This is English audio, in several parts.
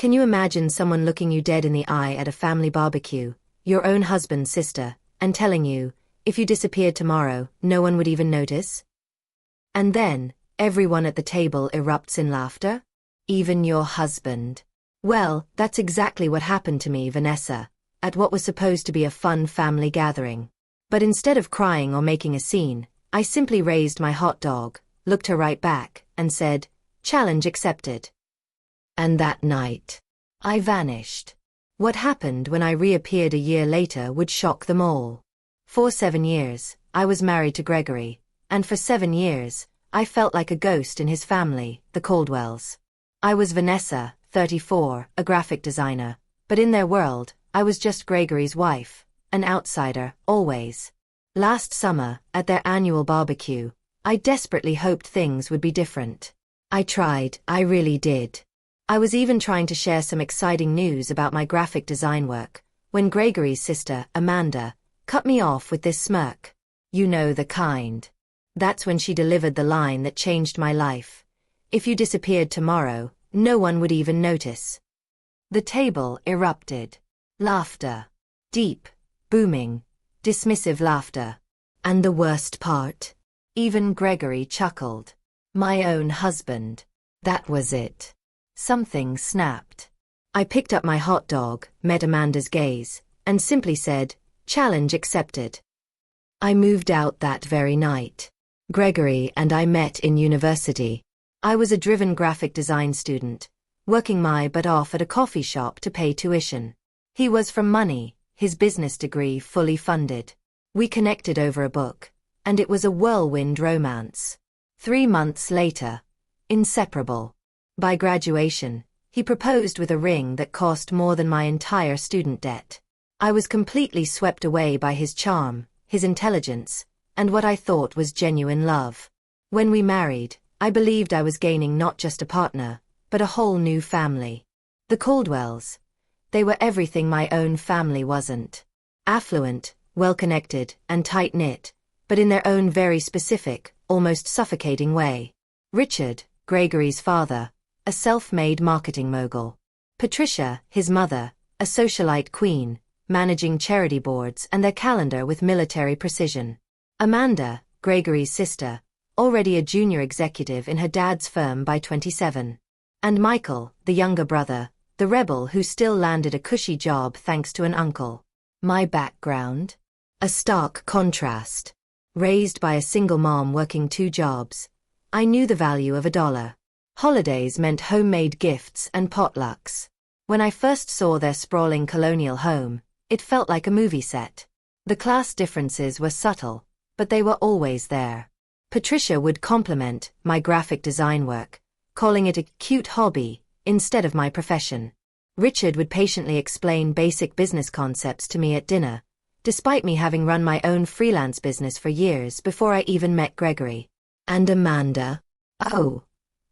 Can you imagine someone looking you dead in the eye at a family barbecue, your own husband's sister, and telling you, if you disappeared tomorrow, no one would even notice? And then, everyone at the table erupts in laughter? Even your husband. Well, that's exactly what happened to me, Vanessa, at what was supposed to be a fun family gathering. But instead of crying or making a scene, I simply raised my hot dog, looked her right back, and said, "Challenge accepted." And that night, I vanished. What happened when I reappeared a year later would shock them all. For 7 years, I was married to Gregory, and for 7 years, I felt like a ghost in his family, the Caldwells. I was Vanessa, 34, a graphic designer, but in their world, I was just Gregory's wife, an outsider, always. Last summer, at their annual barbecue, I desperately hoped things would be different. I tried, I really did. I was even trying to share some exciting news about my graphic design work, when Gregory's sister, Amanda, cut me off with this smirk. You know the kind. That's when she delivered the line that changed my life. If you disappeared tomorrow, no one would even notice. The table erupted. Laughter. Deep, booming, dismissive laughter. And the worst part? Even Gregory chuckled. My own husband. That was it. Something snapped. I picked up my hot dog, met Amanda's gaze, and simply said, "Challenge accepted." I moved out that very night. Gregory and I met in university. I was a driven graphic design student, working my butt off at a coffee shop to pay tuition. He was from money, his business degree fully funded. We connected over a book, and it was a whirlwind romance. 3 months later, inseparable. By graduation, he proposed with a ring that cost more than my entire student debt. I was completely swept away by his charm, his intelligence, and what I thought was genuine love. When we married, I believed I was gaining not just a partner, but a whole new family. The Caldwells. They were everything my own family wasn't. Affluent, well-connected, and tight-knit, but in their own very specific, almost suffocating way. Richard, Gregory's father, a self-made marketing mogul. Patricia, his mother, a socialite queen, managing charity boards and their calendar with military precision. Amanda, Gregory's sister, already a junior executive in her dad's firm by 27. And Michael, the younger brother, the rebel who still landed a cushy job thanks to an uncle. My background? A stark contrast. Raised by a single mom working 2 jobs, I knew the value of $1. Holidays meant homemade gifts and potlucks. When I first saw their sprawling colonial home, it felt like a movie set. The class differences were subtle, but they were always there. Patricia would compliment my graphic design work, calling it a cute hobby instead of my profession. Richard would patiently explain basic business concepts to me at dinner, despite me having run my own freelance business for years before I even met Gregory. And Amanda? Oh,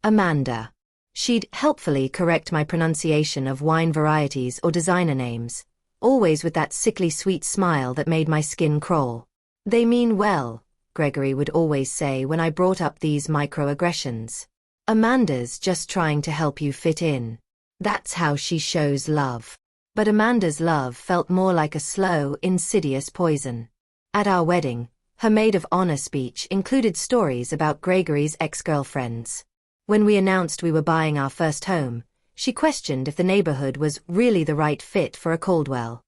Amanda. She'd helpfully correct my pronunciation of wine varieties or designer names, always with that sickly sweet smile that made my skin crawl. They mean well, Gregory would always say when I brought up these microaggressions. Amanda's just trying to help you fit in. That's how she shows love. But Amanda's love felt more like a slow, insidious poison. At our wedding, her maid of honor speech included stories about Gregory's ex-girlfriends. When we announced we were buying our first home, she questioned if the neighborhood was really the right fit for a Caldwell.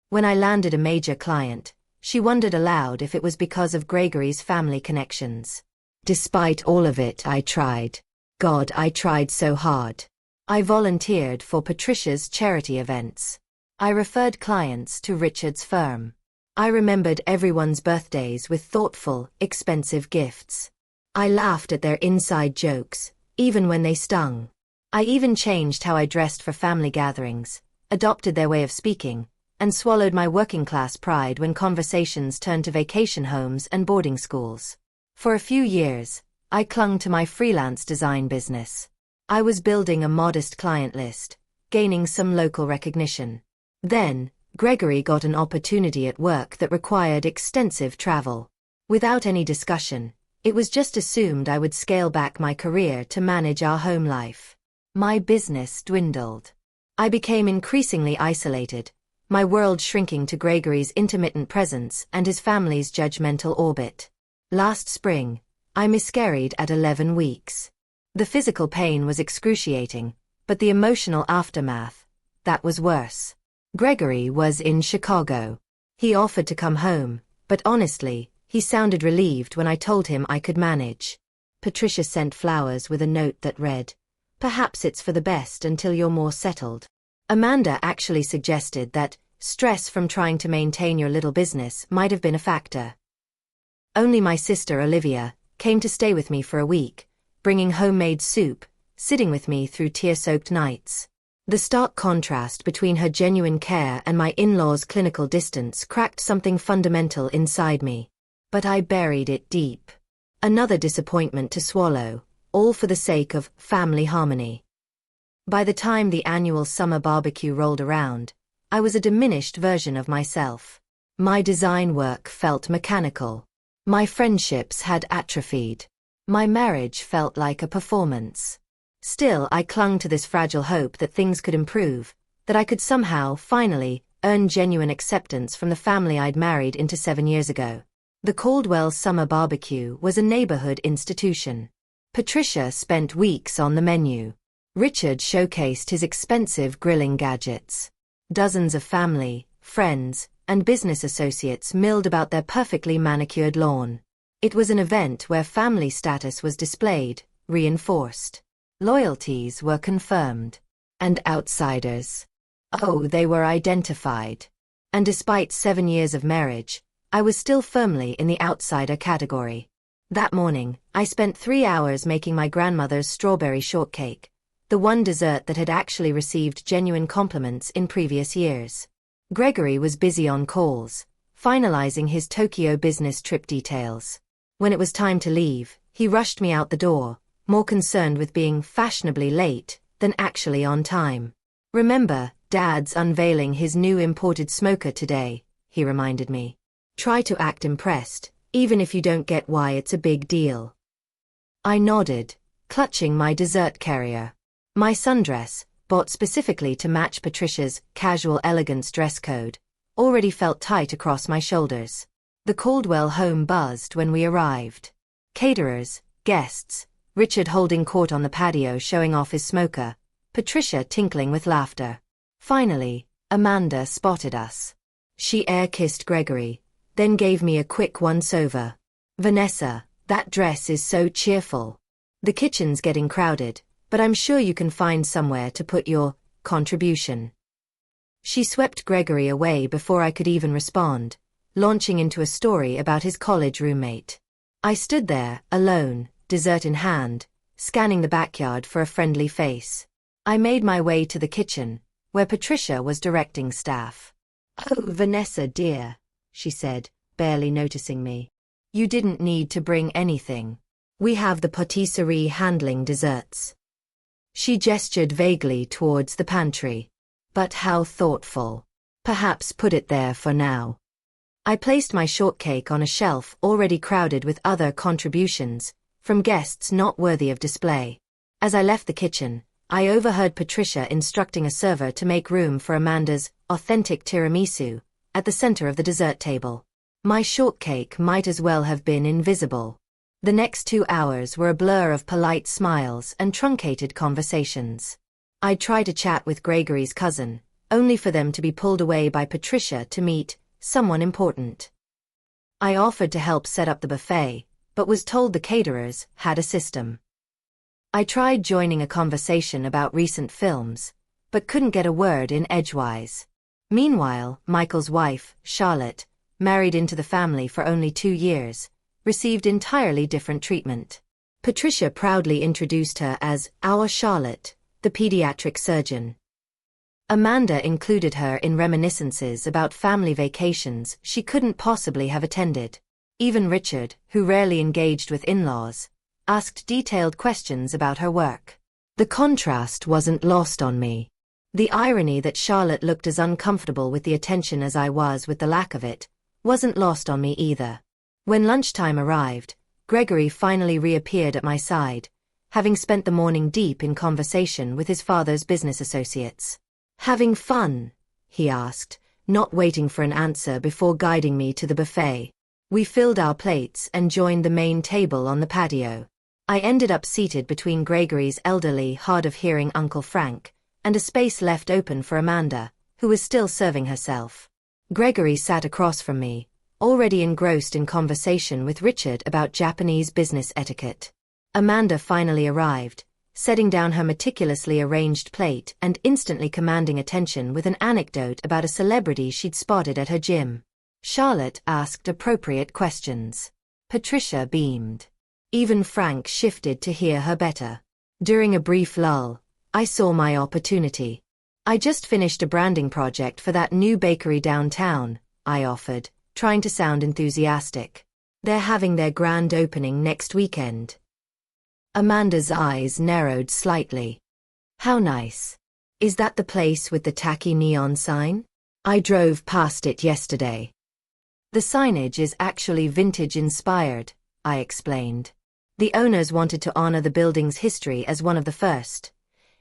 When I landed a major client, she wondered aloud if it was because of Gregory's family connections. Despite all of it, I tried. God, I tried so hard. I volunteered for Patricia's charity events. I referred clients to Richard's firm. I remembered everyone's birthdays with thoughtful, expensive gifts. I laughed at their inside jokes, even when they stung. I even changed how I dressed for family gatherings, adopted their way of speaking, and swallowed my working-class pride when conversations turned to vacation homes and boarding schools. For a few years, I clung to my freelance design business. I was building a modest client list, gaining some local recognition. Then, Gregory got an opportunity at work that required extensive travel. Without any discussion, it was just assumed I would scale back my career to manage our home life. My business dwindled. I became increasingly isolated, my world shrinking to Gregory's intermittent presence and his family's judgmental orbit. Last spring, I miscarried at 11 weeks. The physical pain was excruciating, but the emotional aftermath, that was worse. Gregory was in Chicago. He offered to come home, but honestly, he sounded relieved when I told him I could manage. Patricia sent flowers with a note that read, "Perhaps it's for the best until you're more settled." Amanda actually suggested that stress from trying to maintain your little business might have been a factor. Only my sister Olivia came to stay with me for a week, bringing homemade soup, sitting with me through tear-soaked nights. The stark contrast between her genuine care and my in-laws' clinical distance cracked something fundamental inside me. But I buried it deep. Another disappointment to swallow, all for the sake of family harmony. By the time the annual summer barbecue rolled around, I was a diminished version of myself. My design work felt mechanical. My friendships had atrophied. My marriage felt like a performance. Still, I clung to this fragile hope that things could improve, that I could somehow, finally, earn genuine acceptance from the family I'd married into 7 years ago. The Caldwell Summer Barbecue was a neighborhood institution. Patricia spent weeks on the menu. Richard showcased his expensive grilling gadgets. Dozens of family, friends, and business associates milled about their perfectly manicured lawn. It was an event where family status was displayed, reinforced. Loyalties were confirmed. And outsiders. Oh, they were identified. And despite 7 years of marriage, I was still firmly in the outsider category. That morning, I spent 3 hours making my grandmother's strawberry shortcake, the one dessert that had actually received genuine compliments in previous years. Gregory was busy on calls, finalizing his Tokyo business trip details. When it was time to leave, he rushed me out the door, more concerned with being fashionably late than actually on time. "Remember, Dad's unveiling his new imported smoker today," he reminded me. "Try to act impressed, even if you don't get why it's a big deal." I nodded, clutching my dessert carrier. My sundress, bought specifically to match Patricia's casual elegance dress code, already felt tight across my shoulders. The Caldwell home buzzed when we arrived. Caterers, guests, Richard holding court on the patio showing off his smoker, Patricia tinkling with laughter. Finally, Amanda spotted us. She air-kissed Gregory, then gave me a quick once-over. "Vanessa, that dress is so cheerful. The kitchen's getting crowded, but I'm sure you can find somewhere to put your contribution." She swept Gregory away before I could even respond, launching into a story about his college roommate. I stood there, alone, dessert in hand, scanning the backyard for a friendly face. I made my way to the kitchen, where Patricia was directing staff. "Oh, Vanessa dear," she said, barely noticing me. "You didn't need to bring anything. We have the patisserie handling desserts." She gestured vaguely towards the pantry. "But how thoughtful. Perhaps put it there for now." I placed my shortcake on a shelf already crowded with other contributions, from guests not worthy of display. As I left the kitchen, I overheard Patricia instructing a server to make room for Amanda's authentic tiramisu at the center of the dessert table. My shortcake might as well have been invisible. The next 2 hours were a blur of polite smiles and truncated conversations. I'd try to chat with Gregory's cousin, only for them to be pulled away by Patricia to meet someone important. I offered to help set up the buffet, but was told the caterers had a system. I tried joining a conversation about recent films, but couldn't get a word in edgewise. Meanwhile, Michael's wife, Charlotte, married into the family for only 2 years, received entirely different treatment. Patricia proudly introduced her as our Charlotte, the pediatric surgeon. Amanda included her in reminiscences about family vacations she couldn't possibly have attended. Even Richard, who rarely engaged with in-laws, asked detailed questions about her work. The contrast wasn't lost on me. The irony that Charlotte looked as uncomfortable with the attention as I was with the lack of it wasn't lost on me either. When lunchtime arrived, Gregory finally reappeared at my side, having spent the morning deep in conversation with his father's business associates. Having fun? He asked, not waiting for an answer before guiding me to the buffet. We filled our plates and joined the main table on the patio. I ended up seated between Gregory's elderly, hard-of-hearing Uncle Frank, and a space left open for Amanda, who was still serving herself. Gregory sat across from me, already engrossed in conversation with Richard about Japanese business etiquette. Amanda finally arrived, setting down her meticulously arranged plate and instantly commanding attention with an anecdote about a celebrity she'd spotted at her gym. Charlotte asked appropriate questions. Patricia beamed. Even Frank shifted to hear her better. During a brief lull, I saw my opportunity. I just finished a branding project for that new bakery downtown, I offered, trying to sound enthusiastic. They're having their grand opening next weekend. Amanda's eyes narrowed slightly. How nice. Is that the place with the tacky neon sign? I drove past it yesterday. The signage is actually vintage-inspired, I explained. The owners wanted to honor the building's history as one of the first.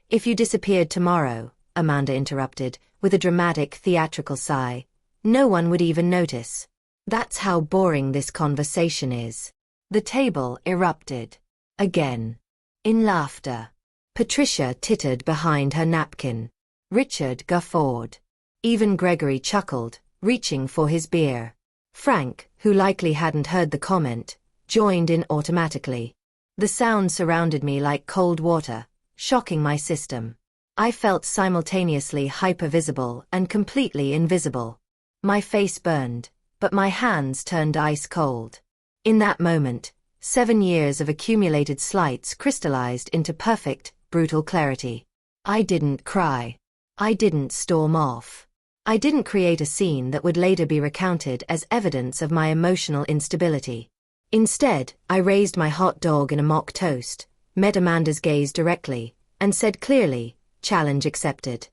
If you disappeared tomorrow, Amanda interrupted, with a dramatic theatrical sigh, no one would even notice. That's how boring this conversation is. The table erupted. Again. In laughter. Patricia tittered behind her napkin. Richard guffawed. Even Gregory chuckled, reaching for his beer. Frank, who likely hadn't heard the comment, joined in automatically. The sound surrounded me like cold water, shocking my system. I felt simultaneously hypervisible and completely invisible. My face burned, but my hands turned ice cold. In that moment, 7 years of accumulated slights crystallized into perfect, brutal clarity. I didn't cry. I didn't storm off. I didn't create a scene that would later be recounted as evidence of my emotional instability. Instead, I raised my hot dog in a mock toast, met Amanda's gaze directly, and said clearly, challenge accepted.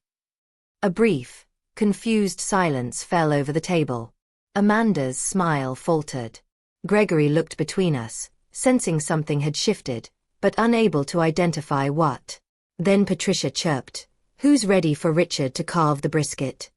A brief, confused silence fell over the table. Amanda's smile faltered. Gregory looked between us, sensing something had shifted, but unable to identify what. Then Patricia chirped, "Who's ready for Richard to carve the brisket?"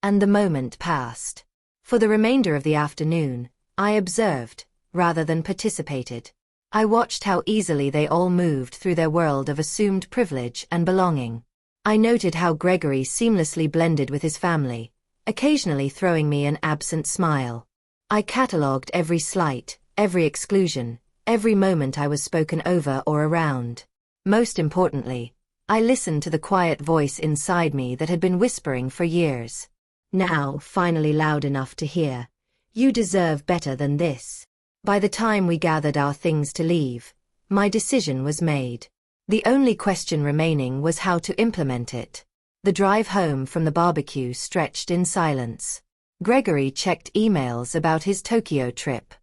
And the moment passed. For the remainder of the afternoon, I observed, rather than participated. I watched how easily they all moved through their world of assumed privilege and belonging. I noted how Gregory seamlessly blended with his family, occasionally throwing me an absent smile. I catalogued every slight, every exclusion, every moment I was spoken over or around. Most importantly, I listened to the quiet voice inside me that had been whispering for years. Now, finally loud enough to hear, "You deserve better than this." By the time we gathered our things to leave, my decision was made. The only question remaining was how to implement it. The drive home from the barbecue stretched in silence. Gregory checked emails about his Tokyo trip.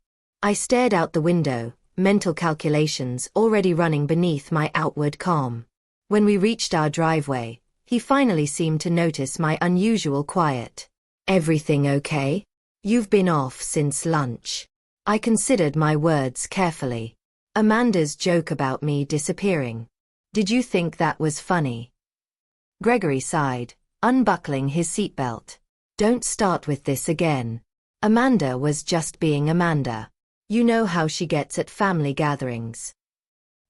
I stared out the window, mental calculations already running beneath my outward calm. When we reached our driveway, he finally seemed to notice my unusual quiet. "Everything okay? You've been off since lunch." I considered my words carefully. Amanda's joke about me disappearing. Did you think that was funny? Gregory sighed, unbuckling his seatbelt. Don't start with this again. Amanda was just being Amanda. You know how she gets at family gatherings.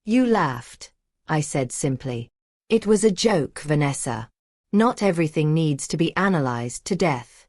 You laughed, I said simply. It was a joke, Vanessa. Not everything needs to be analyzed to death.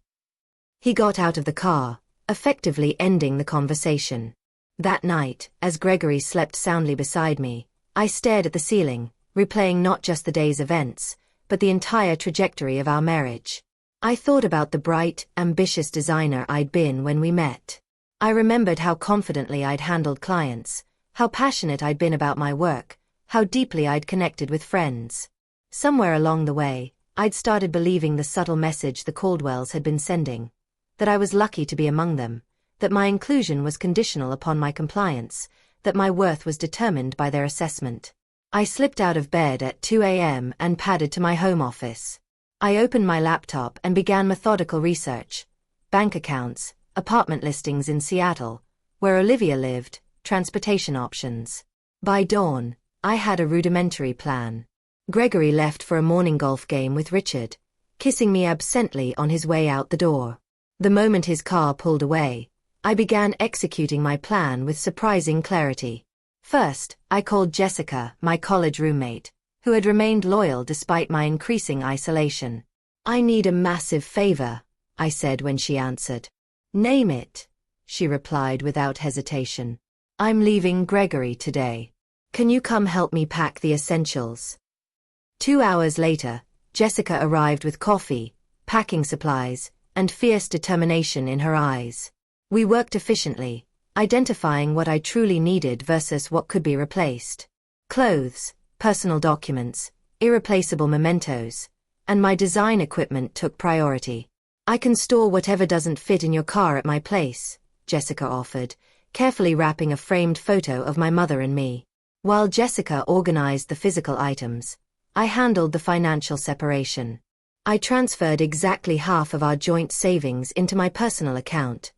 He got out of the car, effectively ending the conversation. That night, as Gregory slept soundly beside me, I stared at the ceiling, replaying not just the day's events, but the entire trajectory of our marriage. I thought about the bright, ambitious designer I'd been when we met. I remembered how confidently I'd handled clients, how passionate I'd been about my work, how deeply I'd connected with friends. Somewhere along the way, I'd started believing the subtle message the Caldwells had been sending, that I was lucky to be among them, that my inclusion was conditional upon my compliance, that my worth was determined by their assessment. I slipped out of bed at 2 a.m. and padded to my home office. I opened my laptop and began methodical research. Bank accounts, apartment listings in Seattle, where Olivia lived, transportation options. By dawn, I had a rudimentary plan. Gregory left for a morning golf game with Richard, kissing me absently on his way out the door. The moment his car pulled away, I began executing my plan with surprising clarity. First, I called Jessica, my college roommate, who had remained loyal despite my increasing isolation. "I need a massive favor," I said when she answered. "Name it," she replied without hesitation. "I'm leaving Gregory today. Can you come help me pack the essentials?" 2 hours later, Jessica arrived with coffee, packing supplies, and fierce determination in her eyes. We worked efficiently, identifying what I truly needed versus what could be replaced. Clothes, personal documents, irreplaceable mementos, and my design equipment took priority. "I can store whatever doesn't fit in your car at my place," Jessica offered, carefully wrapping a framed photo of my mother and me. While Jessica organized the physical items, I handled the financial separation. I transferred exactly half of our joint savings into my personal account.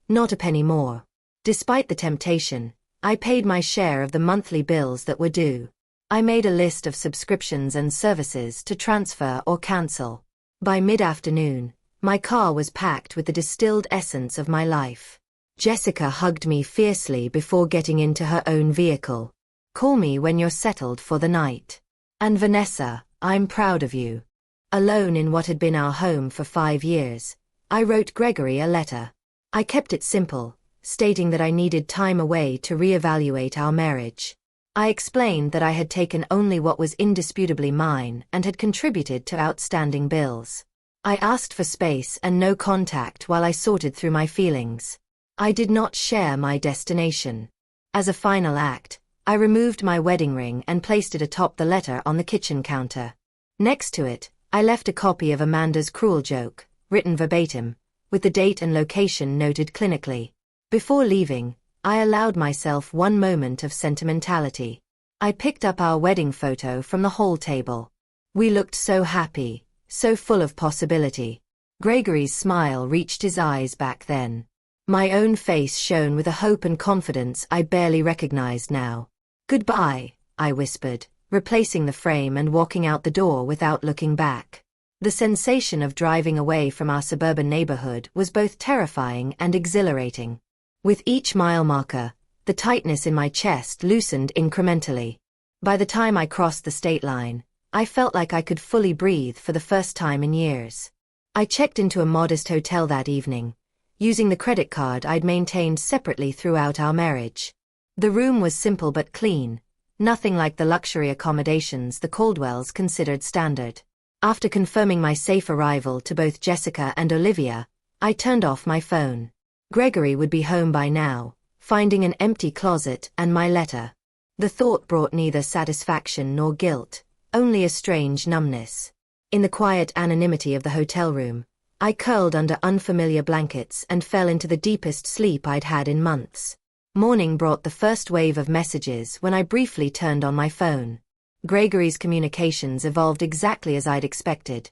Not a penny more. Despite the temptation, I paid my share of the monthly bills that were due. I made a list of subscriptions and services to transfer or cancel. By mid-afternoon, my car was packed with the distilled essence of my life. Jessica hugged me fiercely before getting into her own vehicle. "Call me when you're settled for the night. And Vanessa, I'm proud of you." Alone in what had been our home for 5 years, I wrote Gregory a letter. I kept it simple, stating that I needed time away to reevaluate our marriage. I explained that I had taken only what was indisputably mine and had contributed to outstanding bills. I asked for space and no contact while I sorted through my feelings. I did not share my destination. As a final act, I removed my wedding ring and placed it atop the letter on the kitchen counter. Next to it, I left a copy of Amanda's cruel joke, written verbatim, with the date and location noted clinically. Before leaving, I allowed myself one moment of sentimentality. I picked up our wedding photo from the hall table. We looked so happy, so full of possibility. Gregory's smile reached his eyes back then. My own face shone with a hope and confidence I barely recognized now. "Goodbye," I whispered, replacing the frame and walking out the door without looking back. The sensation of driving away from our suburban neighborhood was both terrifying and exhilarating. With each mile marker, the tightness in my chest loosened incrementally. By the time I crossed the state line, I felt like I could fully breathe for the first time in years. I checked into a modest hotel that evening, using the credit card I'd maintained separately throughout our marriage. The room was simple but clean, nothing like the luxury accommodations the Caldwells considered standard. After confirming my safe arrival to both Jessica and Olivia, I turned off my phone. Gregory would be home by now, finding an empty closet and my letter. The thought brought neither satisfaction nor guilt, only a strange numbness. In the quiet anonymity of the hotel room, I curled under unfamiliar blankets and fell into the deepest sleep I'd had in months. Morning brought the first wave of messages when I briefly turned on my phone. Gregory's communications evolved exactly as I'd expected.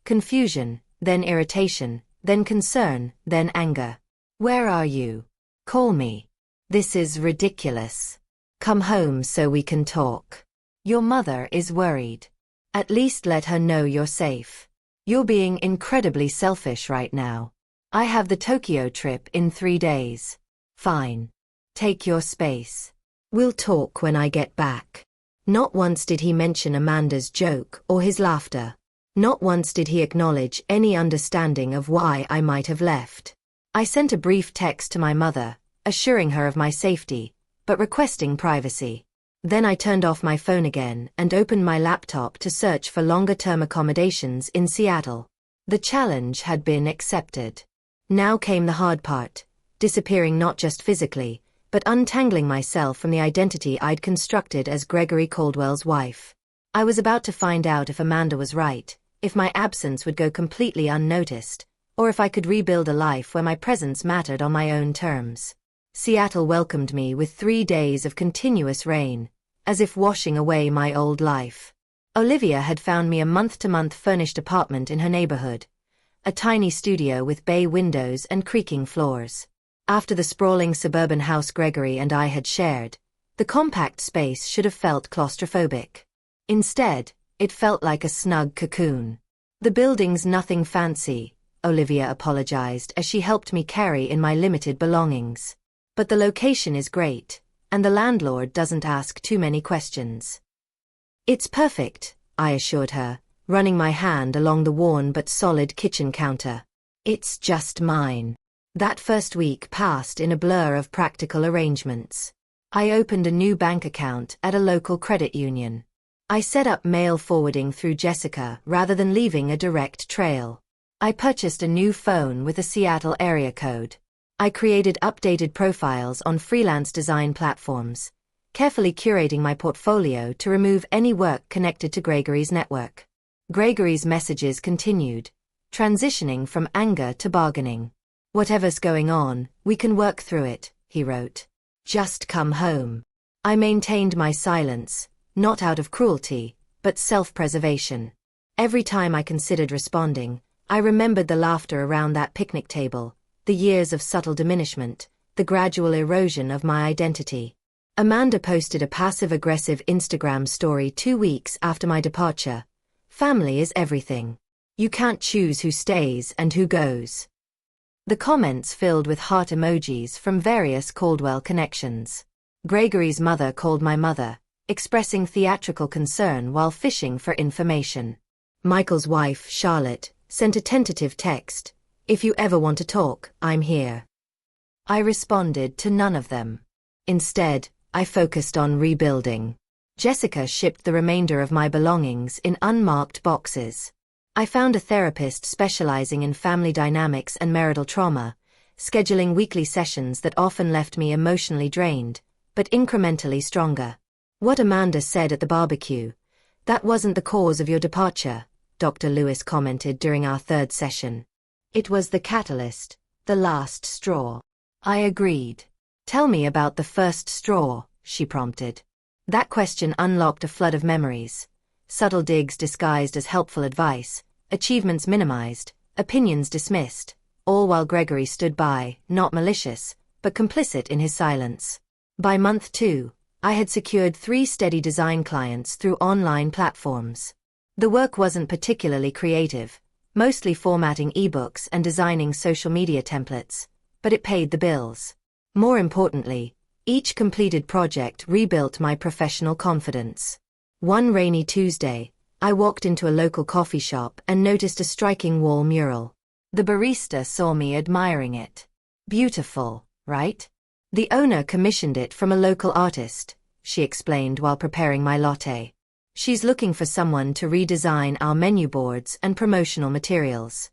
Confusion, then irritation, then concern, then anger. "Where are you? Call me. This is ridiculous. Come home so we can talk. Your mother is worried. At least let her know you're safe. You're being incredibly selfish right now. I have the Tokyo trip in 3 days. Fine. Take your space. We'll talk when I get back." Not once did he mention Amanda's joke or his laughter. Not once did he acknowledge any understanding of why I might have left. I sent a brief text to my mother, assuring her of my safety, but requesting privacy. Then I turned off my phone again and opened my laptop to search for longer-term accommodations in Seattle. The challenge had been accepted. Now came the hard part, disappearing not just physically, but untangling myself from the identity I'd constructed as Gregory Caldwell's wife. I was about to find out if Amanda was right, if my absence would go completely unnoticed, or if I could rebuild a life where my presence mattered on my own terms. Seattle welcomed me with 3 days of continuous rain, as if washing away my old life. Olivia had found me a month-to-month furnished apartment in her neighborhood, a tiny studio with bay windows and creaking floors. After the sprawling suburban house Gregory and I had shared, the compact space should have felt claustrophobic. Instead, it felt like a snug cocoon. The building's nothing fancy, Olivia apologized as she helped me carry in my limited belongings. But the location is great, and the landlord doesn't ask too many questions. It's perfect, I assured her, running my hand along the worn but solid kitchen counter. It's just mine. That first week passed in a blur of practical arrangements. I opened a new bank account at a local credit union. I set up mail forwarding through Jessica rather than leaving a direct trail. I purchased a new phone with a Seattle area code. I created updated profiles on freelance design platforms, carefully curating my portfolio to remove any work connected to Gregory's network. Gregory's messages continued, transitioning from anger to bargaining. Whatever's going on, we can work through it, he wrote. Just come home. I maintained my silence, not out of cruelty, but self-preservation. Every time I considered responding, I remembered the laughter around that picnic table, the years of subtle diminishment, the gradual erosion of my identity. Amanda posted a passive-aggressive Instagram story 2 weeks after my departure. Family is everything. You can't choose who stays and who goes. The comments filled with heart emojis from various Caldwell connections. Gregory's mother called my mother, expressing theatrical concern while fishing for information. Michael's wife, Charlotte, sent a tentative text, "If you ever want to talk, I'm here." I responded to none of them. Instead, I focused on rebuilding. Jessica shipped the remainder of my belongings in unmarked boxes. I found a therapist specializing in family dynamics and marital trauma, scheduling weekly sessions that often left me emotionally drained, but incrementally stronger. What Amanda said at the barbecue, "That wasn't the cause of your departure," Dr. Lewis commented during our third session. "It was the catalyst, the last straw." I agreed. "Tell me about the first straw," she prompted. That question unlocked a flood of memories. Subtle digs disguised as helpful advice, achievements minimized, opinions dismissed, all while Gregory stood by, not malicious, but complicit in his silence. By month 2, I had secured 3 steady design clients through online platforms. The work wasn't particularly creative, mostly formatting ebooks and designing social media templates, but it paid the bills. More importantly, each completed project rebuilt my professional confidence. One rainy Tuesday, I walked into a local coffee shop and noticed a striking wall mural. The barista saw me admiring it. "Beautiful, right? The owner commissioned it from a local artist," she explained while preparing my latte. "She's looking for someone to redesign our menu boards and promotional materials."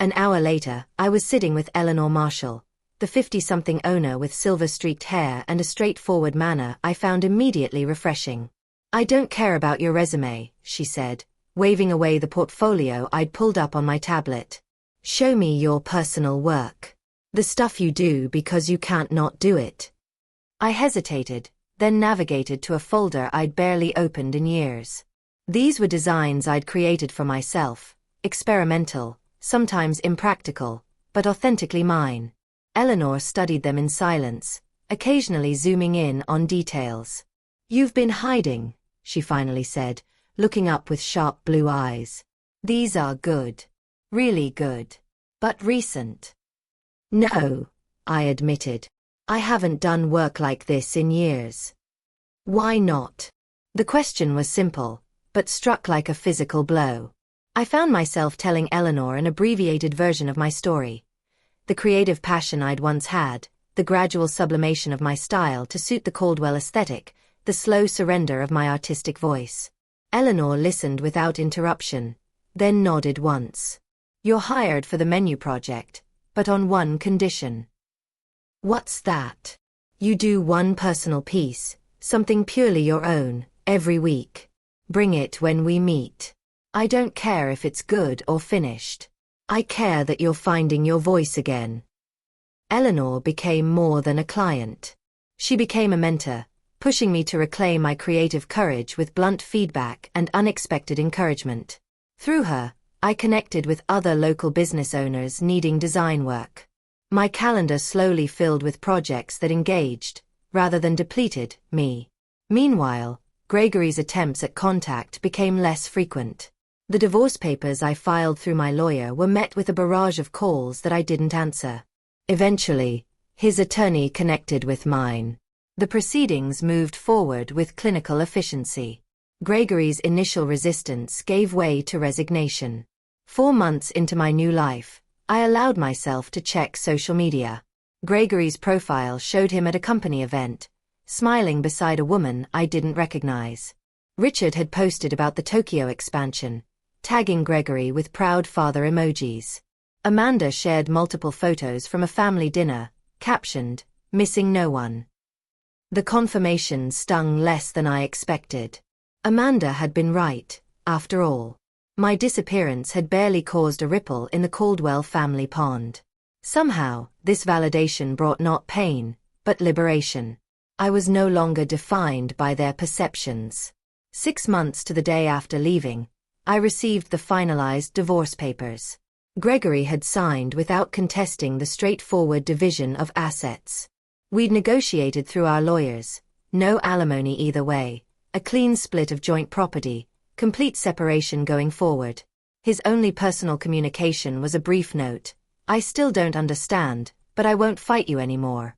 An hour later, I was sitting with Eleanor Marshall, the 50-something owner with silver-streaked hair and a straightforward manner I found immediately refreshing. "I don't care about your resume," she said, waving away the portfolio I'd pulled up on my tablet. "Show me your personal work. The stuff you do because you can't not do it." I hesitated, then navigated to a folder I'd barely opened in years. These were designs I'd created for myself, experimental, sometimes impractical, but authentically mine. Eleanor studied them in silence, occasionally zooming in on details. "You've been hiding," she finally said, looking up with sharp blue eyes. "These are good. Really good. But recent." "No," I admitted. "I haven't done work like this in years." "Why not?" The question was simple, but struck like a physical blow. I found myself telling Eleanor an abbreviated version of my story. The creative passion I'd once had, the gradual sublimation of my style to suit the Caldwell aesthetic, the slow surrender of my artistic voice. Eleanor listened without interruption, then nodded once. "You're hired for the menu project, but on one condition." "What's that?" "You do one personal piece, something purely your own, every week. Bring it when we meet. I don't care if it's good or finished. I care that you're finding your voice again." Eleanor became more than a client. She became a mentor, pushing me to reclaim my creative courage with blunt feedback and unexpected encouragement. Through her, I connected with other local business owners needing design work. My calendar slowly filled with projects that engaged, rather than depleted, me. Meanwhile, Gregory's attempts at contact became less frequent. The divorce papers I filed through my lawyer were met with a barrage of calls that I didn't answer. Eventually, his attorney connected with mine. The proceedings moved forward with clinical efficiency. Gregory's initial resistance gave way to resignation. 4 months into my new life, I allowed myself to check social media. Gregory's profile showed him at a company event, smiling beside a woman I didn't recognize. Richard had posted about the Tokyo expansion, tagging Gregory with proud father emojis. Amanda shared multiple photos from a family dinner, captioned, "Missing no one." The confirmation stung less than I expected. Amanda had been right, after all. My disappearance had barely caused a ripple in the Caldwell family pond. Somehow, this validation brought not pain, but liberation. I was no longer defined by their perceptions. 6 months to the day after leaving, I received the finalized divorce papers. Gregory had signed without contesting the straightforward division of assets. We'd negotiated through our lawyers, no alimony either way, a clean split of joint property, complete separation going forward. His only personal communication was a brief note, "I still don't understand, but I won't fight you anymore."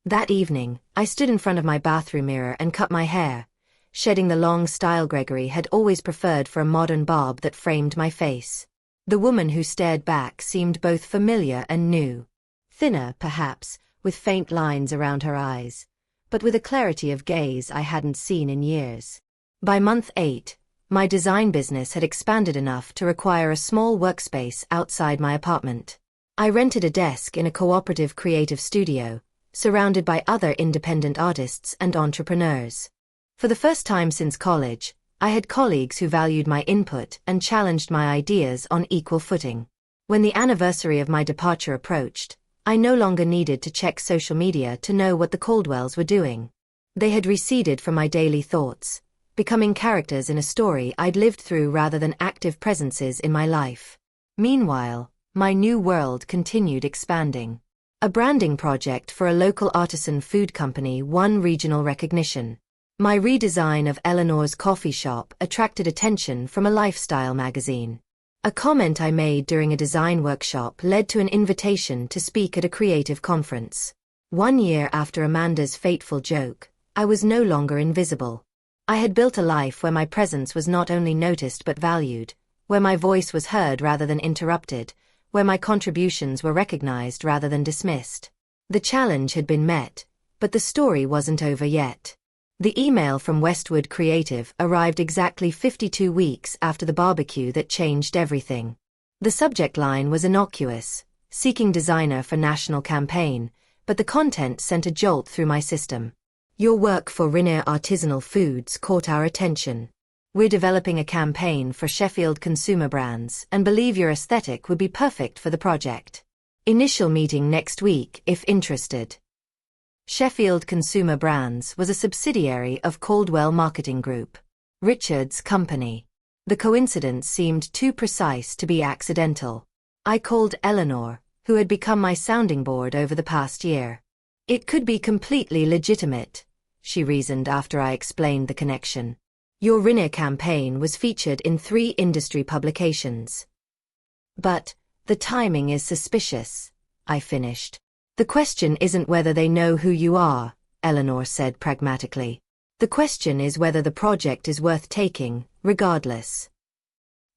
That evening, I stood in front of my bathroom mirror and cut my hair, shedding the long style Gregory had always preferred for a modern bob that framed my face. The woman who stared back seemed both familiar and new. Thinner, perhaps, with faint lines around her eyes, but with a clarity of gaze I hadn't seen in years. By month 8, my design business had expanded enough to require a small workspace outside my apartment. I rented a desk in a cooperative creative studio, surrounded by other independent artists and entrepreneurs. For the first time since college, I had colleagues who valued my input and challenged my ideas on equal footing. When the anniversary of my departure approached, I no longer needed to check social media to know what the Caldwells were doing. They had receded from my daily thoughts, becoming characters in a story I'd lived through rather than active presences in my life. Meanwhile, my new world continued expanding. A branding project for a local artisan food company won regional recognition. My redesign of Eleanor's coffee shop attracted attention from a lifestyle magazine. A comment I made during a design workshop led to an invitation to speak at a creative conference. 1 year after Amanda's fateful joke, I was no longer invisible. I had built a life where my presence was not only noticed but valued, where my voice was heard rather than interrupted, where my contributions were recognized rather than dismissed. The challenge had been met, but the story wasn't over yet. The email from Westwood Creative arrived exactly 52 weeks after the barbecue that changed everything. The subject line was innocuous, seeking designer for national campaign, but the content sent a jolt through my system. "Your work for Rinner Artisanal Foods caught our attention. We're developing a campaign for Sheffield consumer brands and believe your aesthetic would be perfect for the project. Initial meeting next week if interested." Sheffield Consumer Brands was a subsidiary of Caldwell Marketing Group, Richard's company. The coincidence seemed too precise to be accidental. I called Eleanor, who had become my sounding board over the past year. "It could be completely legitimate," she reasoned after I explained the connection. "Your Rinner campaign was featured in 3 industry publications." "But the timing is suspicious," I finished. "The question isn't whether they know who you are," Eleanor said pragmatically. "The question is whether the project is worth taking, regardless."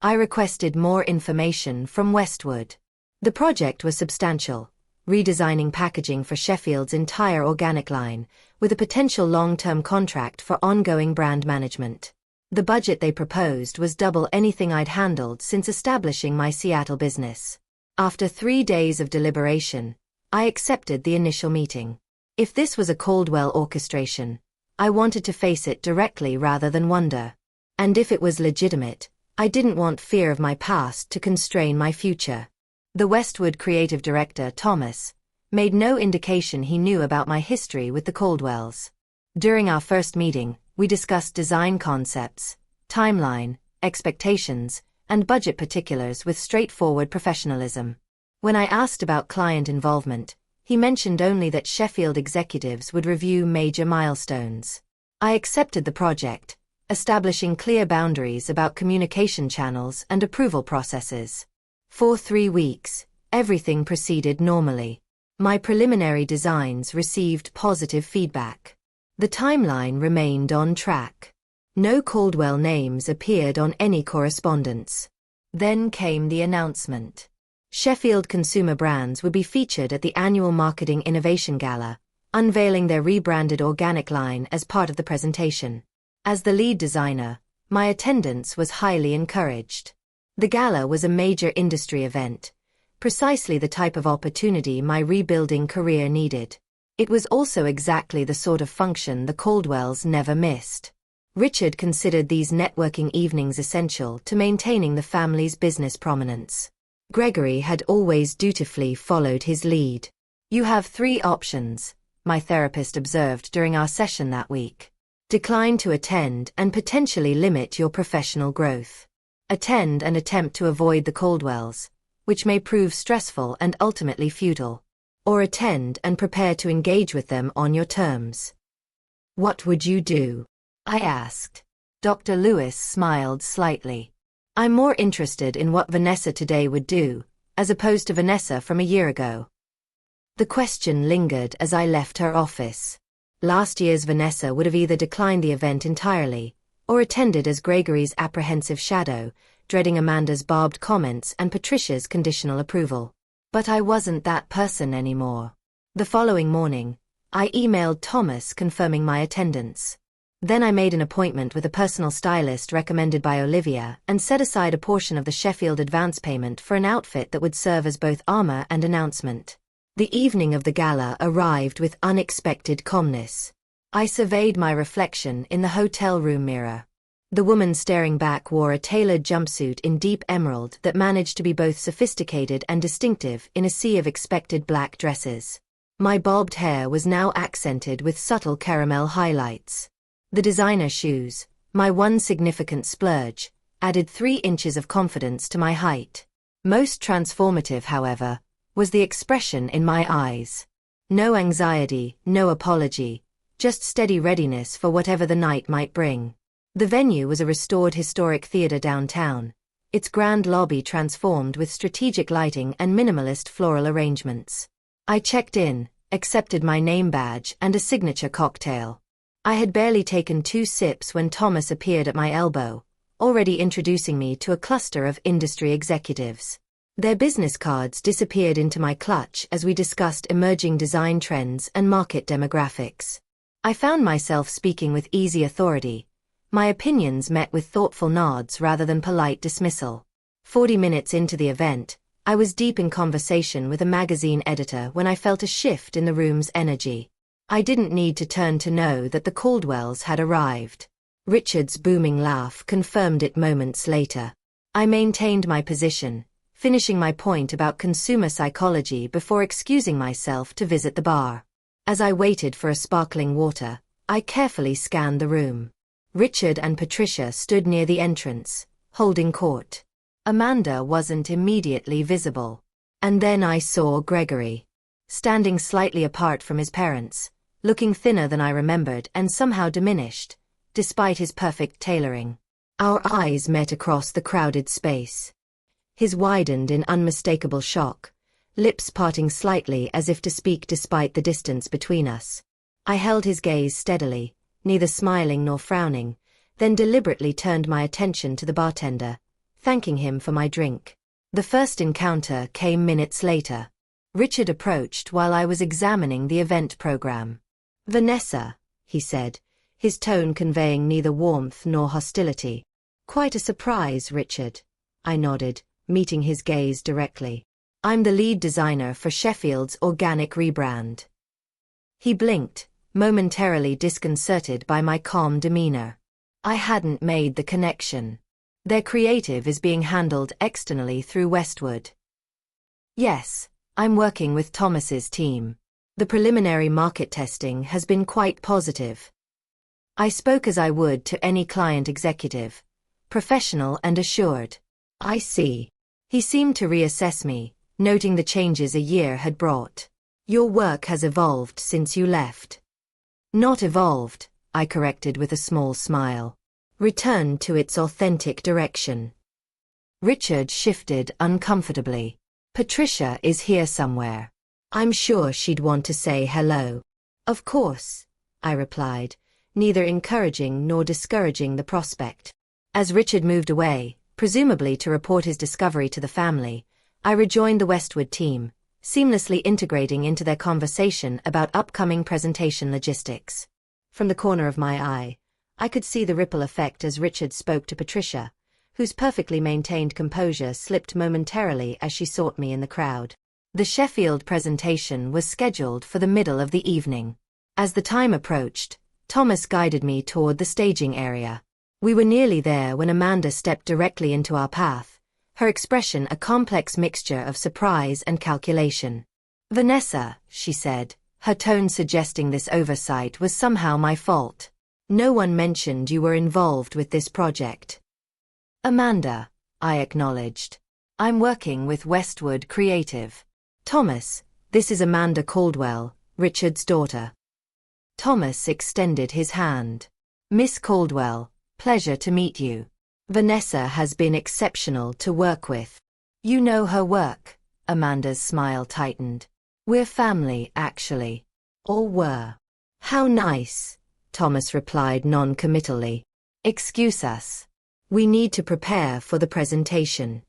I requested more information from Westwood. The project was substantial, redesigning packaging for Sheffield's entire organic line, with a potential long-term contract for ongoing brand management. The budget they proposed was double anything I'd handled since establishing my Seattle business. After 3 days of deliberation, I accepted the initial meeting. If this was a Caldwell orchestration, I wanted to face it directly rather than wonder. And if it was legitimate, I didn't want fear of my past to constrain my future. The Westwood creative director, Thomas, made no indication he knew about my history with the Caldwells. During our first meeting, we discussed design concepts, timeline, expectations, and budget particulars with straightforward professionalism. When I asked about client involvement, he mentioned only that Sheffield executives would review major milestones. I accepted the project, establishing clear boundaries about communication channels and approval processes. For 3 weeks, everything proceeded normally. My preliminary designs received positive feedback. The timeline remained on track. No Caldwell names appeared on any correspondence. Then came the announcement. Sheffield consumer brands would be featured at the annual Marketing Innovation Gala, unveiling their rebranded organic line as part of the presentation. As the lead designer, my attendance was highly encouraged. The gala was a major industry event, precisely the type of opportunity my rebuilding career needed. It was also exactly the sort of function the Caldwells never missed. Richard considered these networking evenings essential to maintaining the family's business prominence. Gregory had always dutifully followed his lead. "You have 3 options," my therapist observed during our session that week. "Decline to attend and potentially limit your professional growth. Attend and attempt to avoid the Caldwells, which may prove stressful and ultimately futile. Or attend and prepare to engage with them on your terms." "What would you do?" I asked. Dr. Lewis smiled slightly. "I'm more interested in what Vanessa today would do, as opposed to Vanessa from a year ago." The question lingered as I left her office. Last year's Vanessa would have either declined the event entirely, or attended as Gregory's apprehensive shadow, dreading Amanda's barbed comments and Patricia's conditional approval. But I wasn't that person anymore. The following morning, I emailed Thomas confirming my attendance. Then I made an appointment with a personal stylist recommended by Olivia and set aside a portion of the Sheffield advance payment for an outfit that would serve as both armor and announcement. The evening of the gala arrived with unexpected calmness. I surveyed my reflection in the hotel room mirror. The woman staring back wore a tailored jumpsuit in deep emerald that managed to be both sophisticated and distinctive in a sea of expected black dresses. My bobbed hair was now accented with subtle caramel highlights. The designer shoes, my one significant splurge, added 3 inches of confidence to my height. Most transformative, however, was the expression in my eyes. No anxiety, no apology, just steady readiness for whatever the night might bring. The venue was a restored historic theater downtown, its grand lobby transformed with strategic lighting and minimalist floral arrangements. I checked in, accepted my name badge and a signature cocktail. I had barely taken 2 sips when Thomas appeared at my elbow, already introducing me to a cluster of industry executives. Their business cards disappeared into my clutch as we discussed emerging design trends and market demographics. I found myself speaking with easy authority, my opinions met with thoughtful nods rather than polite dismissal. 40 minutes into the event, I was deep in conversation with a magazine editor when I felt a shift in the room's energy. I didn't need to turn to know that the Caldwells had arrived. Richard's booming laugh confirmed it moments later. I maintained my position, finishing my point about consumer psychology before excusing myself to visit the bar. As I waited for a sparkling water, I carefully scanned the room. Richard and Patricia stood near the entrance, holding court. Amanda wasn't immediately visible. And then I saw Gregory, standing slightly apart from his parents, looking thinner than I remembered and somehow diminished, despite his perfect tailoring. Our eyes met across the crowded space. His widened in unmistakable shock, lips parting slightly as if to speak despite the distance between us. I held his gaze steadily, neither smiling nor frowning, then deliberately turned my attention to the bartender, thanking him for my drink. The first encounter came minutes later. Richard approached while I was examining the event program. "Vanessa," he said, his tone conveying neither warmth nor hostility. "Quite a surprise, Richard," I nodded, meeting his gaze directly. "I'm the lead designer for Sheffield's organic rebrand." He blinked, momentarily disconcerted by my calm demeanor. I hadn't made the connection. Their creative is being handled externally through Westwood. "Yes, I'm working with Thomas's team. The preliminary market testing has been quite positive." I spoke as I would to any client executive, professional and assured. "I see." He seemed to reassess me, noting the changes a year had brought. "Your work has evolved since you left." "Not evolved," I corrected with a small smile. returned to its authentic direction. Richard shifted uncomfortably. Patricia is here somewhere. I'm sure she'd want to say hello. Of course, I replied, neither encouraging nor discouraging the prospect. As Richard moved away, presumably to report his discovery to the family, I rejoined the Westwood team, seamlessly integrating into their conversation about upcoming presentation logistics. From the corner of my eye, I could see the ripple effect as Richard spoke to Patricia, whose perfectly maintained composure slipped momentarily as she sought me in the crowd. The Sheffield presentation was scheduled for the middle of the evening. As the time approached, Thomas guided me toward the staging area. We were nearly there when Amanda stepped directly into our path, her expression a complex mixture of surprise and calculation. "Vanessa," she said, her tone suggesting this oversight was somehow my fault. "No one mentioned you were involved with this project." "Amanda," I acknowledged. "I'm working with Westwood Creative." "Thomas, this is Amanda Caldwell, Richard's daughter." Thomas extended his hand. "Miss Caldwell, pleasure to meet you. Vanessa has been exceptional to work with." "You know her work?" Amanda's smile tightened. "We're family, actually." "Or were." "How nice," Thomas replied non-committally. "Excuse us. We need to prepare for the presentation."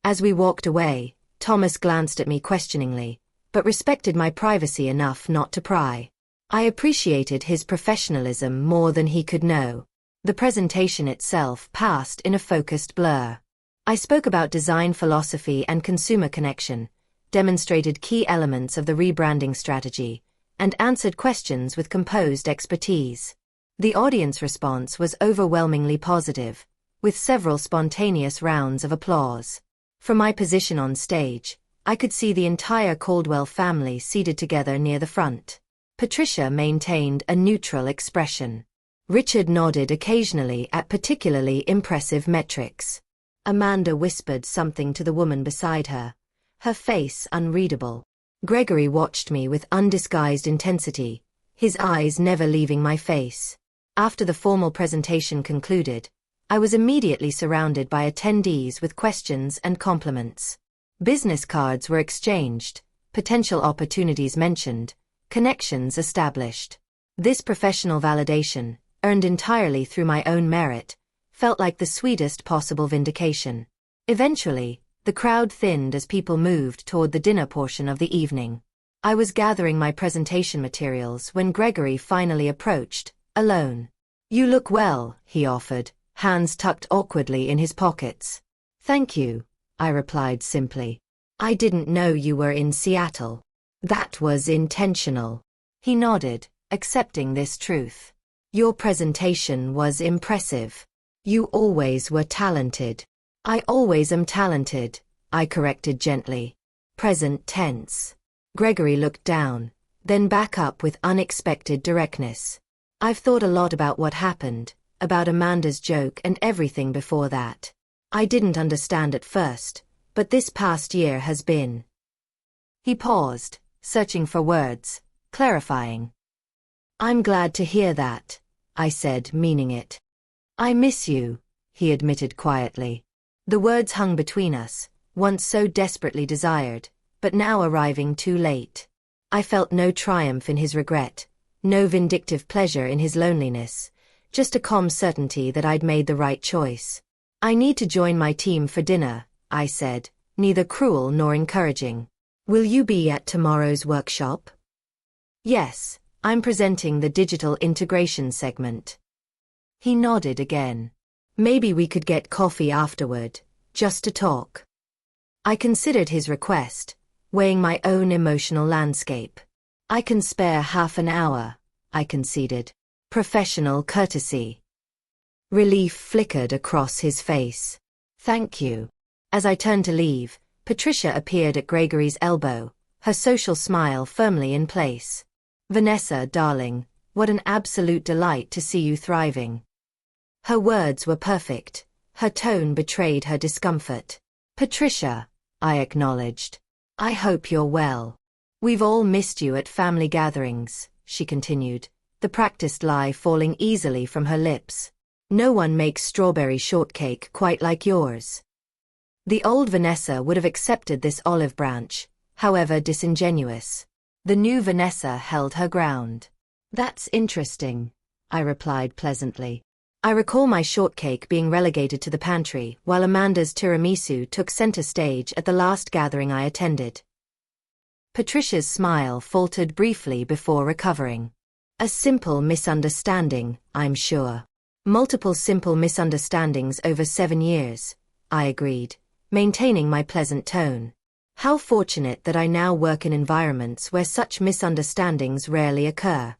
As we walked away, Thomas glanced at me questioningly, but respected my privacy enough not to pry. I appreciated his professionalism more than he could know. The presentation itself passed in a focused blur. I spoke about design philosophy and consumer connection, demonstrated key elements of the rebranding strategy, and answered questions with composed expertise. The audience response was overwhelmingly positive, with several spontaneous rounds of applause. From my position on stage, I could see the entire Caldwell family seated together near the front. Patricia maintained a neutral expression. Richard nodded occasionally at particularly impressive metrics. Amanda whispered something to the woman beside her, her face unreadable. Gregory watched me with undisguised intensity, his eyes never leaving my face. After the formal presentation concluded, I was immediately surrounded by attendees with questions and compliments. Business cards were exchanged, potential opportunities mentioned, connections established. This professional validation, earned entirely through my own merit, felt like the sweetest possible vindication. Eventually, the crowd thinned as people moved toward the dinner portion of the evening. I was gathering my presentation materials when Gregory finally approached, alone. "You look well," he offered, hands tucked awkwardly in his pockets. "Thank you," I replied simply. "I didn't know you were in Seattle." "That was intentional." He nodded, accepting this truth. "Your presentation was impressive. You always were talented." "I always am talented," I corrected gently. Present tense. Gregory looked down, then back up with unexpected directness. "I've thought a lot about what happened, about Amanda's joke and everything before that. I didn't understand at first, but this past year has been..." He paused, searching for words, clarifying. "I'm glad to hear that," I said, meaning it. "I miss you," he admitted quietly. The words hung between us, once so desperately desired, but now arriving too late. I felt no triumph in his regret, no vindictive pleasure in his loneliness, just a calm certainty that I'd made the right choice. "I need to join my team for dinner," I said, neither cruel nor encouraging. "Will you be at tomorrow's workshop?" "Yes, I'm presenting the digital integration segment." He nodded again. "Maybe we could get coffee afterward, just to talk." I considered his request, weighing my own emotional landscape. "I can spare half an hour," I conceded. Professional courtesy. Relief flickered across his face. "Thank you." As I turned to leave, Patricia appeared at Gregory's elbow, her social smile firmly in place. "Vanessa, darling, what an absolute delight to see you thriving." Her words were perfect. Her tone betrayed her discomfort. "Patricia," I acknowledged. "I hope you're well. We've all missed you at family gatherings," she continued, the practiced lie falling easily from her lips. No one makes strawberry shortcake quite like yours. The old Vanessa would have accepted this olive branch, however disingenuous. The new Vanessa held her ground. That's interesting, I replied pleasantly. I recall my shortcake being relegated to the pantry while Amanda's tiramisu took center stage at the last gathering I attended. Patricia's smile faltered briefly before recovering. A simple misunderstanding, I'm sure. Multiple simple misunderstandings over 7 years, I agreed, maintaining my pleasant tone. How fortunate that I now work in environments where such misunderstandings rarely occur.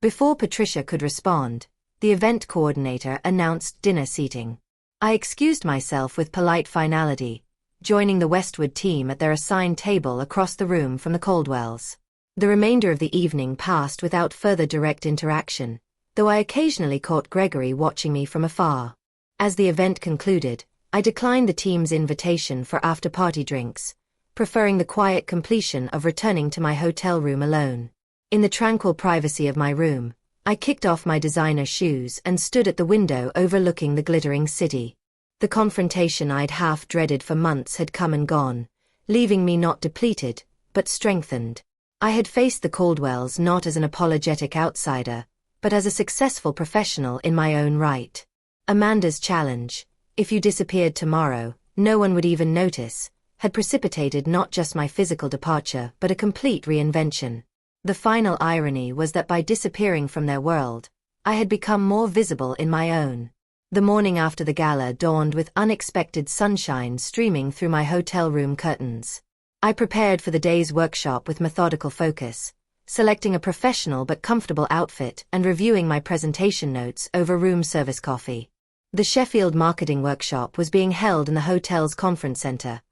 Before Patricia could respond, the event coordinator announced dinner seating. I excused myself with polite finality, joining the Westwood team at their assigned table across the room from the Caldwells. The remainder of the evening passed without further direct interaction, though I occasionally caught Gregory watching me from afar. As the event concluded, I declined the team's invitation for after-party drinks, preferring the quiet completion of returning to my hotel room alone. In the tranquil privacy of my room, I kicked off my designer shoes and stood at the window overlooking the glittering city. The confrontation I'd half dreaded for months had come and gone, leaving me not depleted, but strengthened. I had faced the Caldwells not as an apologetic outsider, but as a successful professional in my own right. Amanda's challenge, if you disappeared tomorrow, no one would even notice, had precipitated not just my physical departure but a complete reinvention. The final irony was that by disappearing from their world, I had become more visible in my own. The morning after the gala dawned with unexpected sunshine streaming through my hotel room curtains. I prepared for the day's workshop with methodical focus, selecting a professional but comfortable outfit and reviewing my presentation notes over room service coffee. The Sheffield marketing workshop was being held in the hotel's conference center,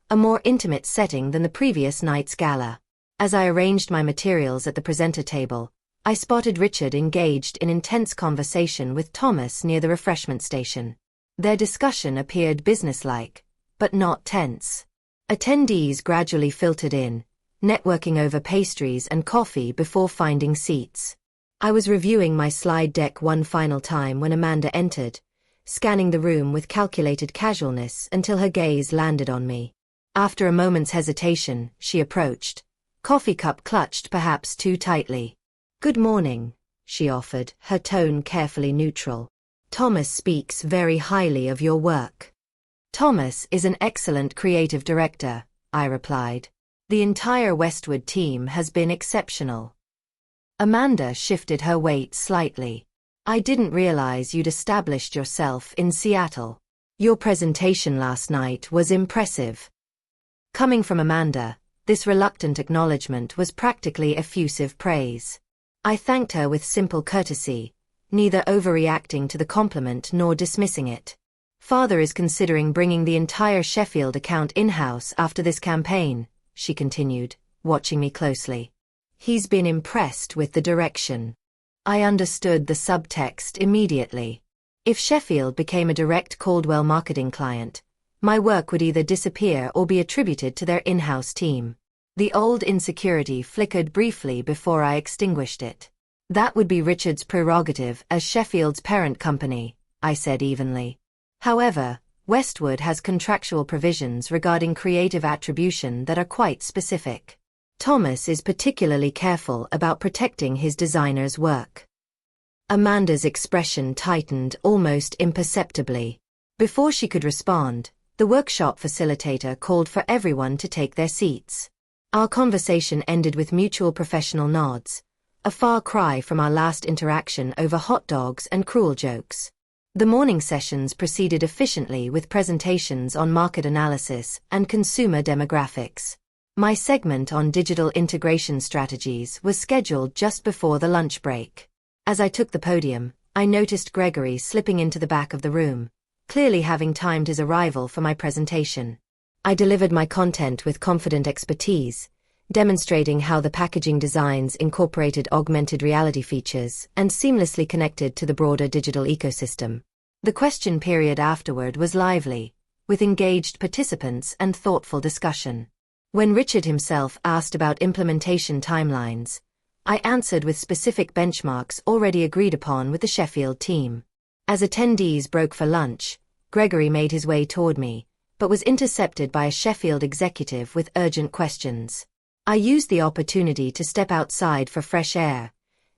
a more intimate setting than the previous night's gala. As I arranged my materials at the presenter table, I spotted Richard engaged in intense conversation with Thomas near the refreshment station. Their discussion appeared businesslike, but not tense. Attendees gradually filtered in, networking over pastries and coffee before finding seats. I was reviewing my slide deck one final time when Amanda entered, scanning the room with calculated casualness until her gaze landed on me. After a moment's hesitation, she approached, coffee cup clutched perhaps too tightly. "Good morning," she offered, her tone carefully neutral. "Thomas speaks very highly of your work." "Thomas is an excellent creative director," I replied. "The entire Westwood team has been exceptional." Amanda shifted her weight slightly. "I didn't realize you'd established yourself in Seattle. Your presentation last night was impressive." Coming from Amanda, this reluctant acknowledgement was practically effusive praise. I thanked her with simple courtesy, neither overreacting to the compliment nor dismissing it. "Father is considering bringing the entire Sheffield account in-house after this campaign," she continued, watching me closely. "He's been impressed with the direction." I understood the subtext immediately. If Sheffield became a direct Caldwell marketing client, my work would either disappear or be attributed to their in-house team. The old insecurity flickered briefly before I extinguished it. "That would be Richard's prerogative as Sheffield's parent company," I said evenly. "However, Westwood has contractual provisions regarding creative attribution that are quite specific. Thomas is particularly careful about protecting his designer's work." Amanda's expression tightened almost imperceptibly. Before she could respond, the workshop facilitator called for everyone to take their seats. Our conversation ended with mutual professional nods, a far cry from our last interaction over hot dogs and cruel jokes. The morning sessions proceeded efficiently with presentations on market analysis and consumer demographics. My segment on digital integration strategies was scheduled just before the lunch break. As I took the podium, I noticed Gregory slipping into the back of the room, clearly having timed his arrival for my presentation. I delivered my content with confident expertise, demonstrating how the packaging designs incorporated augmented reality features and seamlessly connected to the broader digital ecosystem. The question period afterward was lively, with engaged participants and thoughtful discussion. When Richard himself asked about implementation timelines, I answered with specific benchmarks already agreed upon with the Sheffield team. As attendees broke for lunch, Gregory made his way toward me, but was intercepted by a Sheffield executive with urgent questions. I used the opportunity to step outside for fresh air,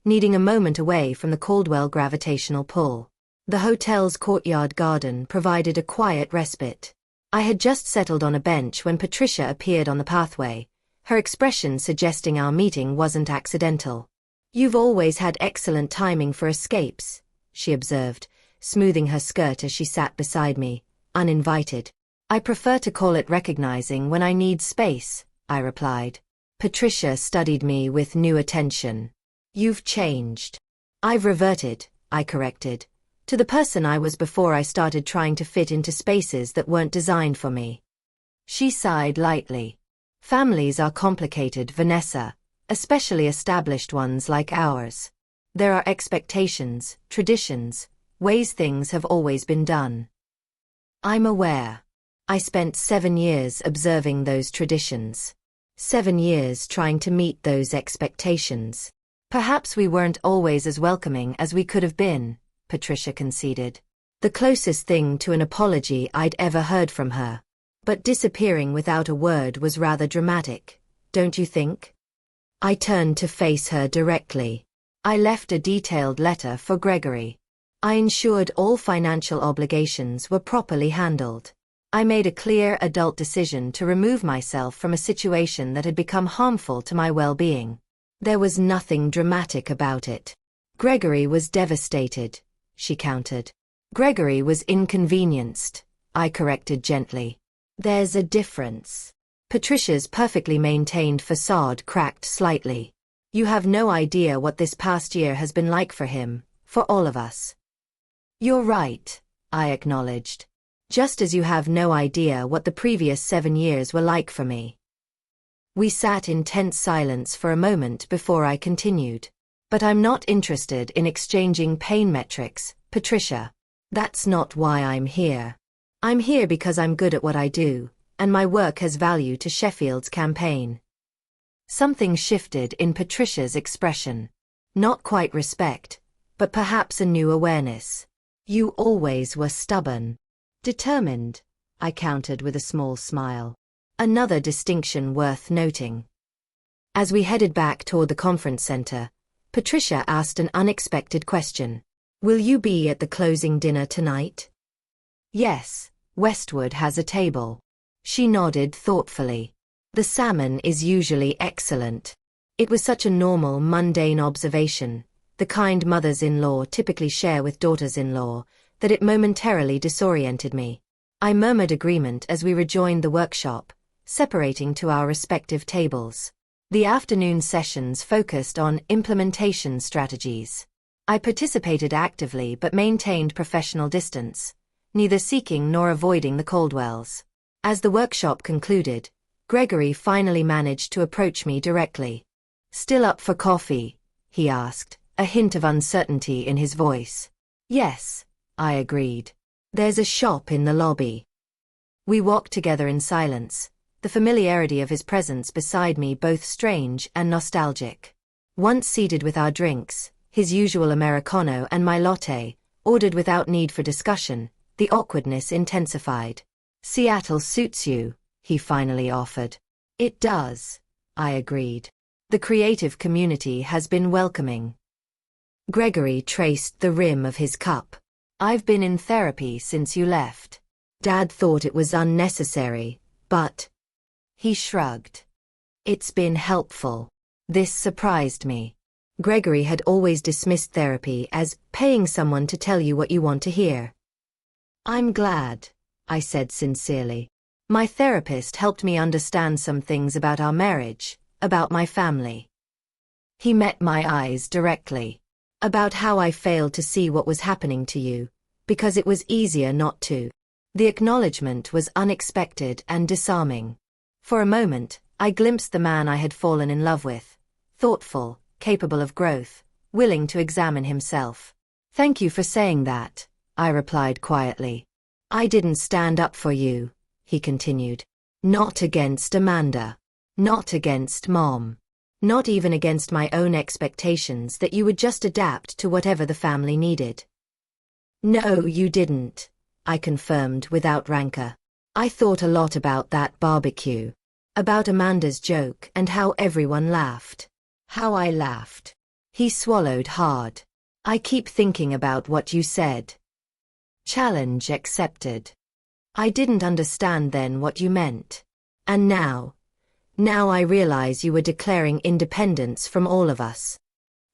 needing a moment away from the Caldwell gravitational pull. The hotel's courtyard garden provided a quiet respite. I had just settled on a bench when Patricia appeared on the pathway, her expression suggesting our meeting wasn't accidental. "You've always had excellent timing for escapes," she observed, smoothing her skirt as she sat beside me, uninvited. "I prefer to call it recognizing when I need space," I replied. Patricia studied me with new attention. "You've changed." "I've reverted," I corrected, "to the person I was before I started trying to fit into spaces that weren't designed for me." She sighed lightly. "Families are complicated, Vanessa, especially established ones like ours. There are expectations, traditions, ways things have always been done." "I'm aware. I spent 7 years observing those traditions. 7 years trying to meet those expectations. Perhaps we weren't always as welcoming as we could have been," Patricia conceded. The closest thing to an apology I'd ever heard from her. But disappearing without a word was rather dramatic, don't you think? I turned to face her directly. "I left a detailed letter for Gregory. I ensured all financial obligations were properly handled. I made a clear adult decision to remove myself from a situation that had become harmful to my well-being. There was nothing dramatic about it." "Gregory was devastated," she countered. "Gregory was inconvenienced," I corrected gently. "There's a difference." Patricia's perfectly maintained facade cracked slightly. "You have no idea what this past year has been like for him, for all of us." "You're right," I acknowledged. "Just as you have no idea what the previous 7 years were like for me." We sat in tense silence for a moment before I continued. "But I'm not interested in exchanging pain metrics, Patricia. That's not why I'm here. I'm here because I'm good at what I do, and my work has value to Sheffield's campaign." Something shifted in Patricia's expression. Not quite respect, but perhaps a new awareness. "You always were stubborn." "Determined," I countered with a small smile. Another distinction worth noting. As we headed back toward the conference center, Patricia asked an unexpected question. "Will you be at the closing dinner tonight?" "Yes, Westwood has a table." She nodded thoughtfully. "The salmon is usually excellent." It was such a normal, mundane observation, the kind mothers-in-law typically share with daughters-in-law, that it momentarily disoriented me. I murmured agreement as we rejoined the workshop, separating to our respective tables. The afternoon sessions focused on implementation strategies. I participated actively but maintained professional distance, neither seeking nor avoiding the Caldwells. As the workshop concluded, Gregory finally managed to approach me directly. "Still up for coffee?" he asked, a hint of uncertainty in his voice. "Yes," I agreed. "There's a shop in the lobby." We walked together in silence, the familiarity of his presence beside me both strange and nostalgic. Once seated with our drinks, his usual Americano and my latte, ordered without need for discussion, the awkwardness intensified. "Seattle suits you," he finally offered. "It does," I agreed. "The creative community has been welcoming." Gregory traced the rim of his cup. "I've been in therapy since you left. Dad thought it was unnecessary, but..." He shrugged. "It's been helpful." This surprised me. Gregory had always dismissed therapy as paying someone to tell you what you want to hear. "I'm glad," I said sincerely. "My therapist helped me understand some things about our marriage, about my family." He met my eyes directly. "About how I failed to see what was happening to you, because it was easier not to." The acknowledgement was unexpected and disarming. For a moment, I glimpsed the man I had fallen in love with, thoughtful, capable of growth, willing to examine himself. "Thank you for saying that," I replied quietly. "I didn't stand up for you," he continued. "Not against Amanda. Not against Mom. Not even against my own expectations that you would just adapt to whatever the family needed." No, you didn't, I confirmed without rancor. I thought a lot about that barbecue. About Amanda's joke and how everyone laughed. How I laughed. He swallowed hard. I keep thinking about what you said. Challenge accepted. I didn't understand then what you meant. And now I realize you were declaring independence from all of us.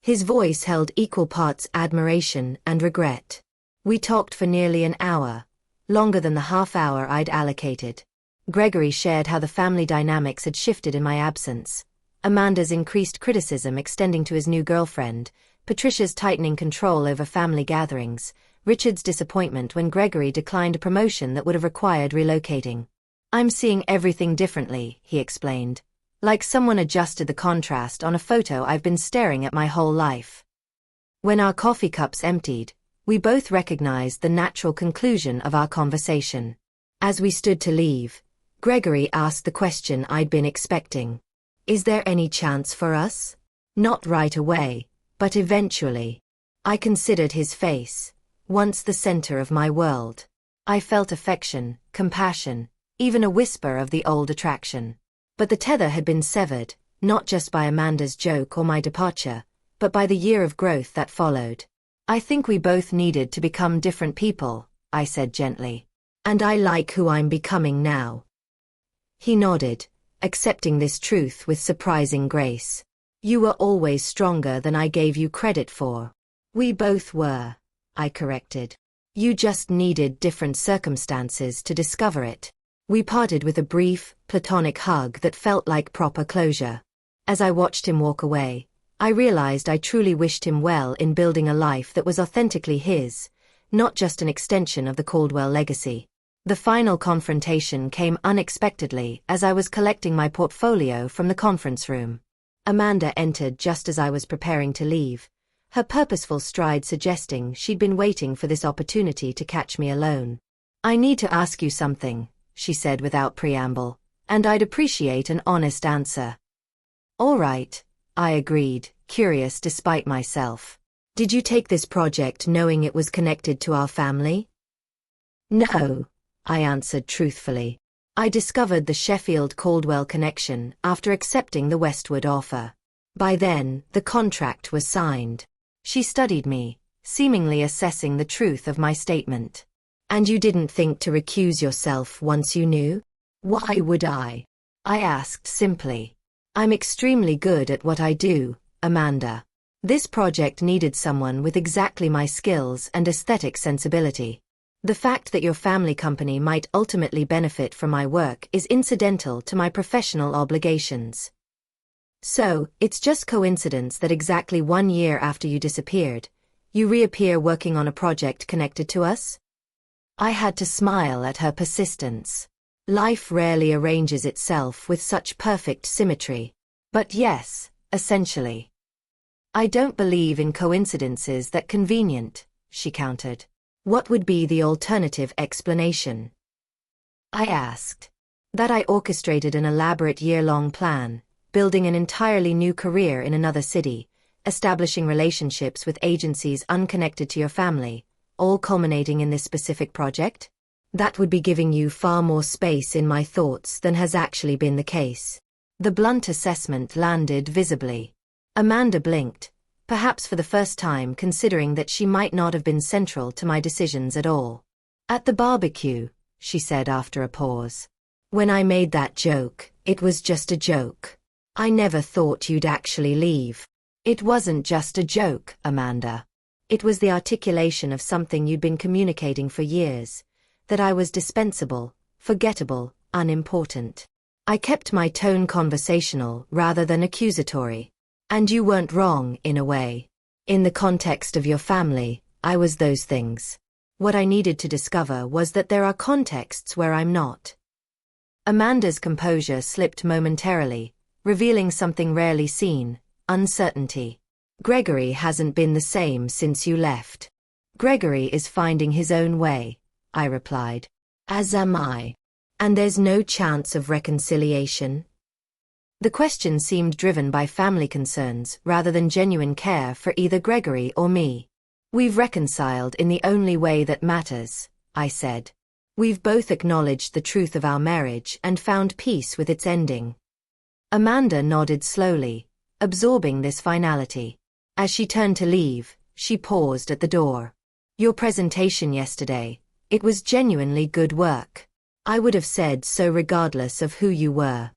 His voice held equal parts admiration and regret. We talked for nearly an hour, longer than the half hour I'd allocated. Gregory shared how the family dynamics had shifted in my absence. Amanda's increased criticism extending to his new girlfriend, Patricia's tightening control over family gatherings, Richard's disappointment when Gregory declined a promotion that would have required relocating. I'm seeing everything differently, he explained. Like someone adjusted the contrast on a photo I've been staring at my whole life. When our coffee cups emptied, we both recognized the natural conclusion of our conversation. As we stood to leave, Gregory asked the question I'd been expecting. Is there any chance for us? Not right away, but eventually. I considered his face, once the center of my world. I felt affection, compassion, even a whisper of the old attraction. But the tether had been severed, not just by Amanda's joke or my departure, but by the year of growth that followed. I think we both needed to become different people, I said gently. And I like who I'm becoming now. He nodded, accepting this truth with surprising grace. You were always stronger than I gave you credit for. We both were, I corrected. You just needed different circumstances to discover it. We parted with a brief, platonic hug that felt like proper closure. As I watched him walk away, I realized I truly wished him well in building a life that was authentically his, not just an extension of the Caldwell legacy. The final confrontation came unexpectedly as I was collecting my portfolio from the conference room. Amanda entered just as I was preparing to leave, her purposeful stride suggesting she'd been waiting for this opportunity to catch me alone. I need to ask you something, she said without preamble, and I'd appreciate an honest answer. All right, I agreed, curious despite myself. Did you take this project knowing it was connected to our family? No, I answered truthfully. I discovered the Sheffield-Caldwell connection after accepting the Westwood offer. By then, the contract was signed. She studied me, seemingly assessing the truth of my statement. And you didn't think to recuse yourself once you knew? Why would I? I asked simply. I'm extremely good at what I do, Amanda. This project needed someone with exactly my skills and aesthetic sensibility. The fact that your family company might ultimately benefit from my work is incidental to my professional obligations. So, it's just coincidence that exactly 1 year after you disappeared, you reappear working on a project connected to us? I had to smile at her persistence. Life rarely arranges itself with such perfect symmetry. But yes, essentially. I don't believe in coincidences that convenient, she countered. What would be the alternative explanation? I asked. That I orchestrated an elaborate year-long plan, building an entirely new career in another city, establishing relationships with agencies unconnected to your family, all culminating in this specific project? That would be giving you far more space in my thoughts than has actually been the case. The blunt assessment landed visibly. Amanda blinked, perhaps for the first time considering that she might not have been central to my decisions at all. At the barbecue, she said after a pause. When I made that joke, it was just a joke. I never thought you'd actually leave. It wasn't just a joke, Amanda. It was the articulation of something you'd been communicating for years, that I was dispensable, forgettable, unimportant. I kept my tone conversational rather than accusatory. And you weren't wrong, in a way. In the context of your family, I was those things. What I needed to discover was that there are contexts where I'm not. Amanda's composure slipped momentarily, revealing something rarely seen, uncertainty. Gregory hasn't been the same since you left. Gregory is finding his own way, I replied. As am I. And there's no chance of reconciliation? The question seemed driven by family concerns rather than genuine care for either Gregory or me. We've reconciled in the only way that matters, I said. We've both acknowledged the truth of our marriage and found peace with its ending. Amanda nodded slowly, absorbing this finality. As she turned to leave, she paused at the door. Your presentation yesterday, it was genuinely good work. I would have said so regardless of who you were.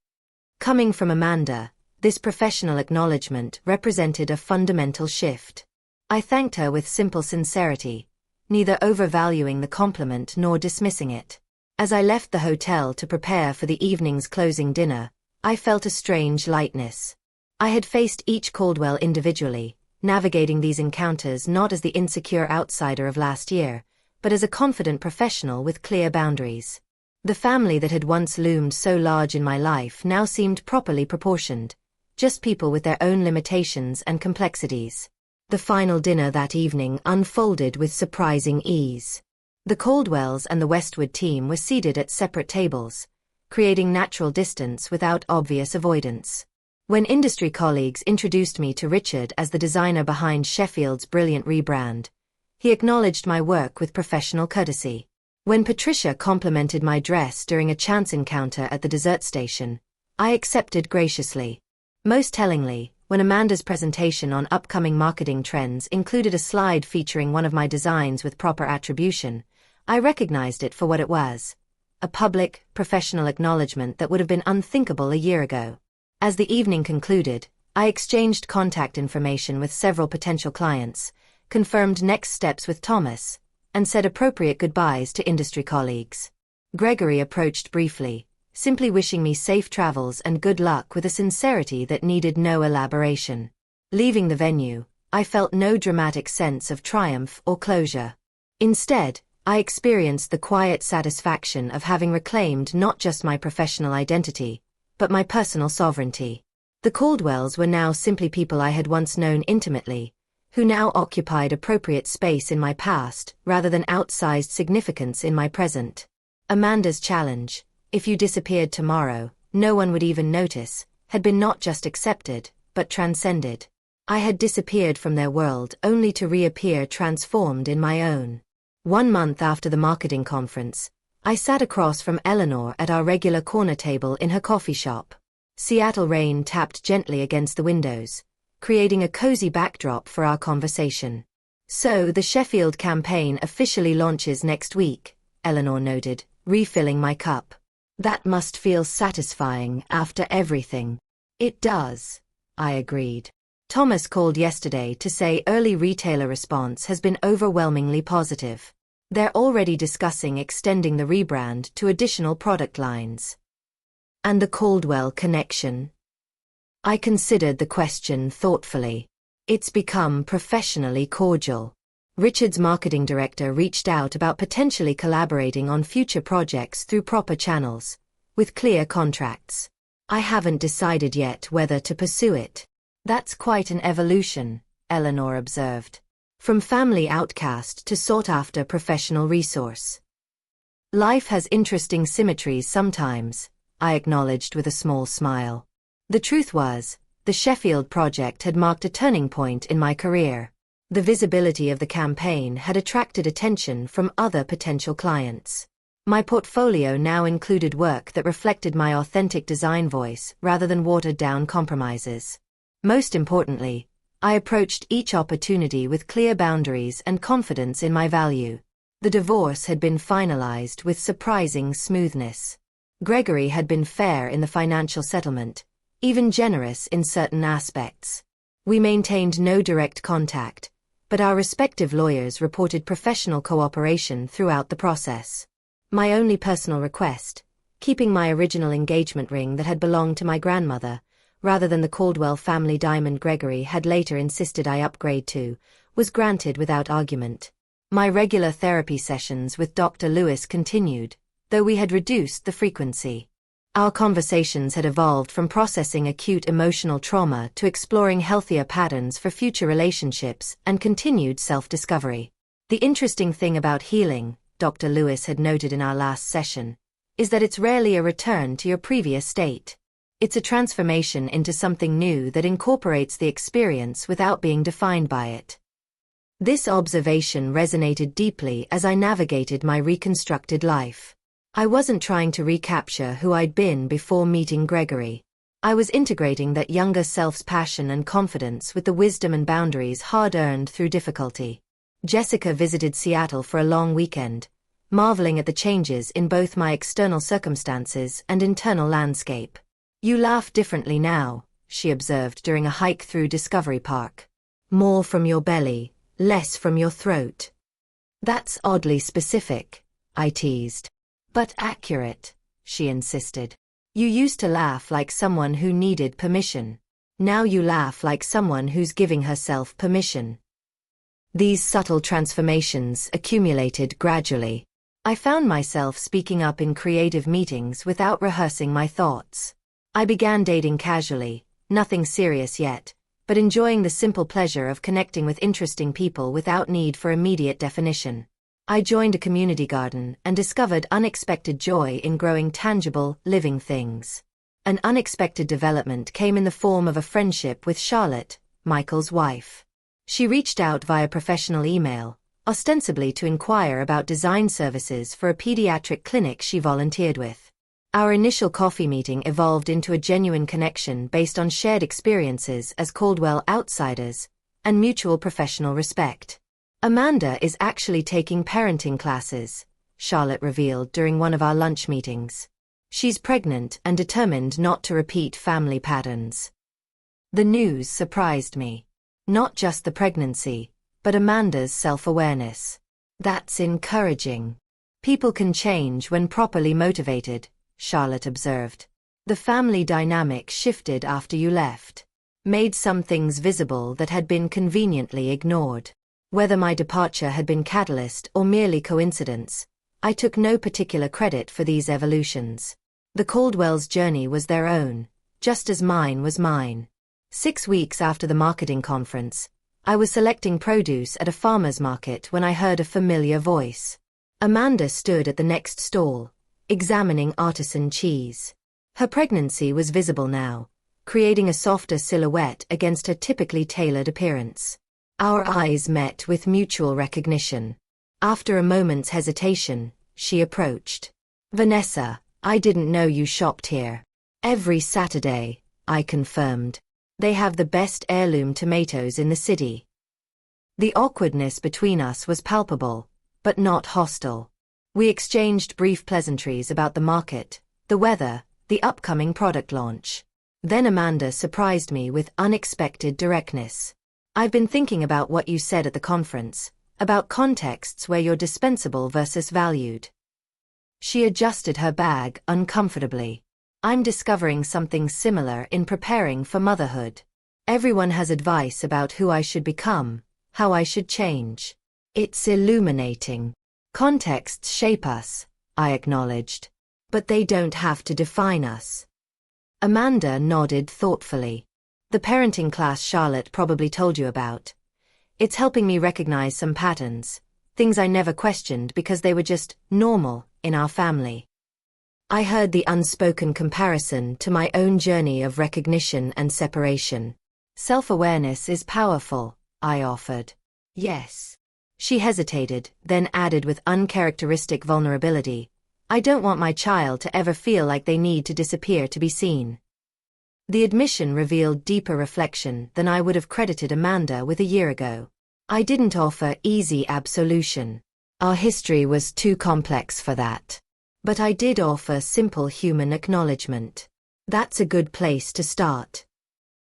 Coming from Amanda, this professional acknowledgement represented a fundamental shift. I thanked her with simple sincerity, neither overvaluing the compliment nor dismissing it. As I left the hotel to prepare for the evening's closing dinner, I felt a strange lightness. I had faced each Caldwell individually, navigating these encounters not as the insecure outsider of last year, but as a confident professional with clear boundaries. The family that had once loomed so large in my life now seemed properly proportioned, just people with their own limitations and complexities. The final dinner that evening unfolded with surprising ease. The Caldwells and the Westwood team were seated at separate tables, creating natural distance without obvious avoidance. When industry colleagues introduced me to Richard as the designer behind Sheffield's brilliant rebrand, he acknowledged my work with professional courtesy. When Patricia complimented my dress during a chance encounter at the dessert station, I accepted graciously. Most tellingly, when Amanda's presentation on upcoming marketing trends included a slide featuring one of my designs with proper attribution, I recognized it for what it was: a public, professional acknowledgement that would have been unthinkable a year ago. As the evening concluded, I exchanged contact information with several potential clients, confirmed next steps with Thomas, and said appropriate goodbyes to industry colleagues. Gregory approached briefly, simply wishing me safe travels and good luck with a sincerity that needed no elaboration. Leaving the venue, I felt no dramatic sense of triumph or closure. Instead, I experienced the quiet satisfaction of having reclaimed not just my professional identity, but my personal sovereignty. The Caldwells were now simply people I had once known intimately, who now occupied appropriate space in my past rather than outsized significance in my present. Amanda's challenge, if you disappeared tomorrow, no one would even notice, had been not just accepted, but transcended. I had disappeared from their world only to reappear transformed in my own. 1 month after the marketing conference, I sat across from Eleanor at our regular corner table in her coffee shop. Seattle rain tapped gently against the windows, creating a cozy backdrop for our conversation. So the Sheffield campaign officially launches next week, Eleanor noted, refilling my cup. That must feel satisfying after everything. It does, I agreed. Thomas called yesterday to say early retailer response has been overwhelmingly positive. They're already discussing extending the rebrand to additional product lines. And the Caldwell connection? I considered the question thoughtfully. It's become professionally cordial. Richard's marketing director reached out about potentially collaborating on future projects through proper channels, with clear contracts. I haven't decided yet whether to pursue it. That's quite an evolution, Eleanor observed. From family outcast to sought-after professional resource. Life has interesting symmetries sometimes, I acknowledged with a small smile. The truth was, the Sheffield project had marked a turning point in my career. The visibility of the campaign had attracted attention from other potential clients. My portfolio now included work that reflected my authentic design voice rather than watered-down compromises. Most importantly, I approached each opportunity with clear boundaries and confidence in my value. The divorce had been finalized with surprising smoothness. Gregory had been fair in the financial settlement, even generous in certain aspects. We maintained no direct contact, but our respective lawyers reported professional cooperation throughout the process. My only personal request, keeping my original engagement ring that had belonged to my grandmother, rather than the Caldwell family diamond Gregory had later insisted I upgrade to, was granted without argument. My regular therapy sessions with Dr. Lewis continued, though we had reduced the frequency. Our conversations had evolved from processing acute emotional trauma to exploring healthier patterns for future relationships and continued self-discovery. The interesting thing about healing, Dr. Lewis had noted in our last session, is that it's rarely a return to your previous state. It's a transformation into something new that incorporates the experience without being defined by it. This observation resonated deeply as I navigated my reconstructed life. I wasn't trying to recapture who I'd been before meeting Gregory. I was integrating that younger self's passion and confidence with the wisdom and boundaries hard-earned through difficulty. Jessica visited Seattle for a long weekend, marveling at the changes in both my external circumstances and internal landscape. "You laugh differently now," she observed during a hike through Discovery Park. "More from your belly, less from your throat." "That's oddly specific," I teased. "But accurate," she insisted. "You used to laugh like someone who needed permission. Now you laugh like someone who's giving herself permission." These subtle transformations accumulated gradually. I found myself speaking up in creative meetings without rehearsing my thoughts. I began dating casually, nothing serious yet, but enjoying the simple pleasure of connecting with interesting people without need for immediate definition. I joined a community garden and discovered unexpected joy in growing tangible, living things. An unexpected development came in the form of a friendship with Charlotte, Michael's wife. She reached out via professional email, ostensibly to inquire about design services for a pediatric clinic she volunteered with. Our initial coffee meeting evolved into a genuine connection based on shared experiences as Caldwell outsiders and mutual professional respect. "Amanda is actually taking parenting classes," Charlotte revealed during one of our lunch meetings. "She's pregnant and determined not to repeat family patterns." The news surprised me. Not just the pregnancy, but Amanda's self-awareness. "That's encouraging. People can change when properly motivated," Charlotte observed. "The family dynamic shifted after you left. Made some things visible that had been conveniently ignored. Whether my departure had been catalyst or merely coincidence, I took no particular credit for these evolutions. The Caldwell's journey was their own, just as mine was mine." 6 weeks after the marketing conference, I was selecting produce at a farmer's market when I heard a familiar voice. Amanda stood at the next stall, examining artisan cheese. Her pregnancy was visible now, creating a softer silhouette against her typically tailored appearance. Our eyes met with mutual recognition. After a moment's hesitation, she approached. "Vanessa, I didn't know you shopped here." "Every Saturday," I confirmed. "They have the best heirloom tomatoes in the city." The awkwardness between us was palpable, but not hostile. We exchanged brief pleasantries about the market, the weather, the upcoming product launch. Then Amanda surprised me with unexpected directness. "I've been thinking about what you said at the conference, about contexts where you're dispensable versus valued." She adjusted her bag uncomfortably. "I'm discovering something similar in preparing for motherhood. Everyone has advice about who I should become, how I should change. It's illuminating. Contexts shape us," I acknowledged. "But they don't have to define us." Amanda nodded thoughtfully. "The parenting class Charlotte probably told you about. It's helping me recognize some patterns, things I never questioned because they were just normal in our family." I heard the unspoken comparison to my own journey of recognition and separation. "Self-awareness is powerful," I offered. "Yes." She hesitated, then added with uncharacteristic vulnerability, "I don't want my child to ever feel like they need to disappear to be seen." The admission revealed deeper reflection than I would have credited Amanda with a year ago. I didn't offer easy absolution. Our history was too complex for that. But I did offer simple human acknowledgement. That's a good place to start.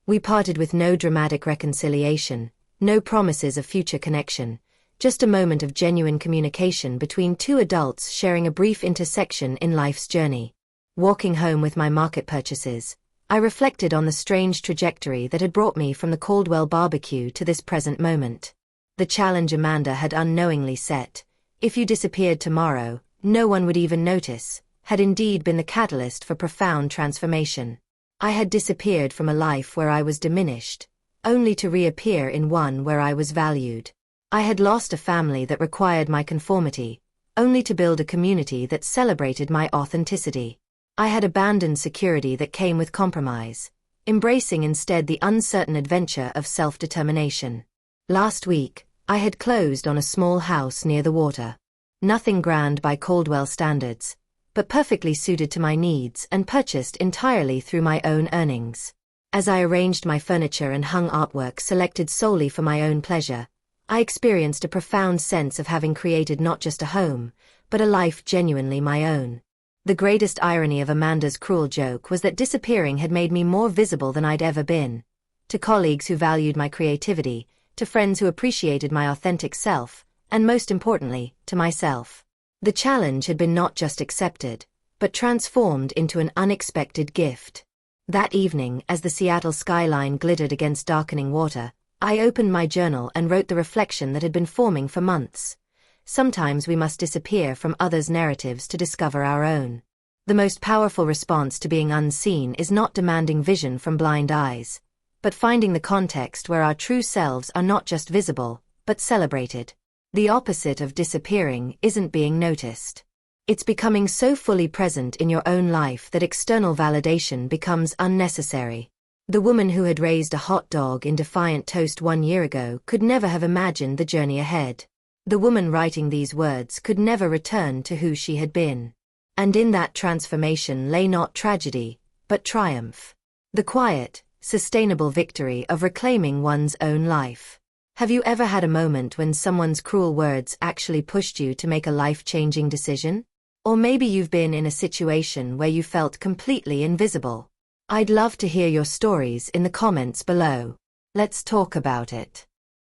We parted with no dramatic reconciliation, no promises of future connection, just a moment of genuine communication between two adults sharing a brief intersection in life's journey. Walking home with my market purchases, I reflected on the strange trajectory that had brought me from the Caldwell barbecue to this present moment. The challenge Amanda had unknowingly set, "If you disappeared tomorrow, no one would even notice," had indeed been the catalyst for profound transformation. I had disappeared from a life where I was diminished, only to reappear in one where I was valued. I had lost a family that required my conformity, only to build a community that celebrated my authenticity. I had abandoned security that came with compromise, embracing instead the uncertain adventure of self-determination. Last week, I had closed on a small house near the water. Nothing grand by Caldwell standards, but perfectly suited to my needs and purchased entirely through my own earnings. As I arranged my furniture and hung artwork selected solely for my own pleasure, I experienced a profound sense of having created not just a home, but a life genuinely my own. The greatest irony of Amanda's cruel joke was that disappearing had made me more visible than I'd ever been. To colleagues who valued my creativity, to friends who appreciated my authentic self, and most importantly, to myself. The challenge had been not just accepted, but transformed into an unexpected gift. That evening, as the Seattle skyline glittered against darkening water, I opened my journal and wrote the reflection that had been forming for months. Sometimes we must disappear from others' narratives to discover our own. The most powerful response to being unseen is not demanding vision from blind eyes, but finding the context where our true selves are not just visible, but celebrated. The opposite of disappearing isn't being noticed. It's becoming so fully present in your own life that external validation becomes unnecessary. The woman who had raised a hot dog in Defiant Toast 1 year ago could never have imagined the journey ahead. The woman writing these words could never return to who she had been. And in that transformation lay not tragedy, but triumph. The quiet, sustainable victory of reclaiming one's own life. Have you ever had a moment when someone's cruel words actually pushed you to make a life-changing decision? Or maybe you've been in a situation where you felt completely invisible. I'd love to hear your stories in the comments below. Let's talk about it.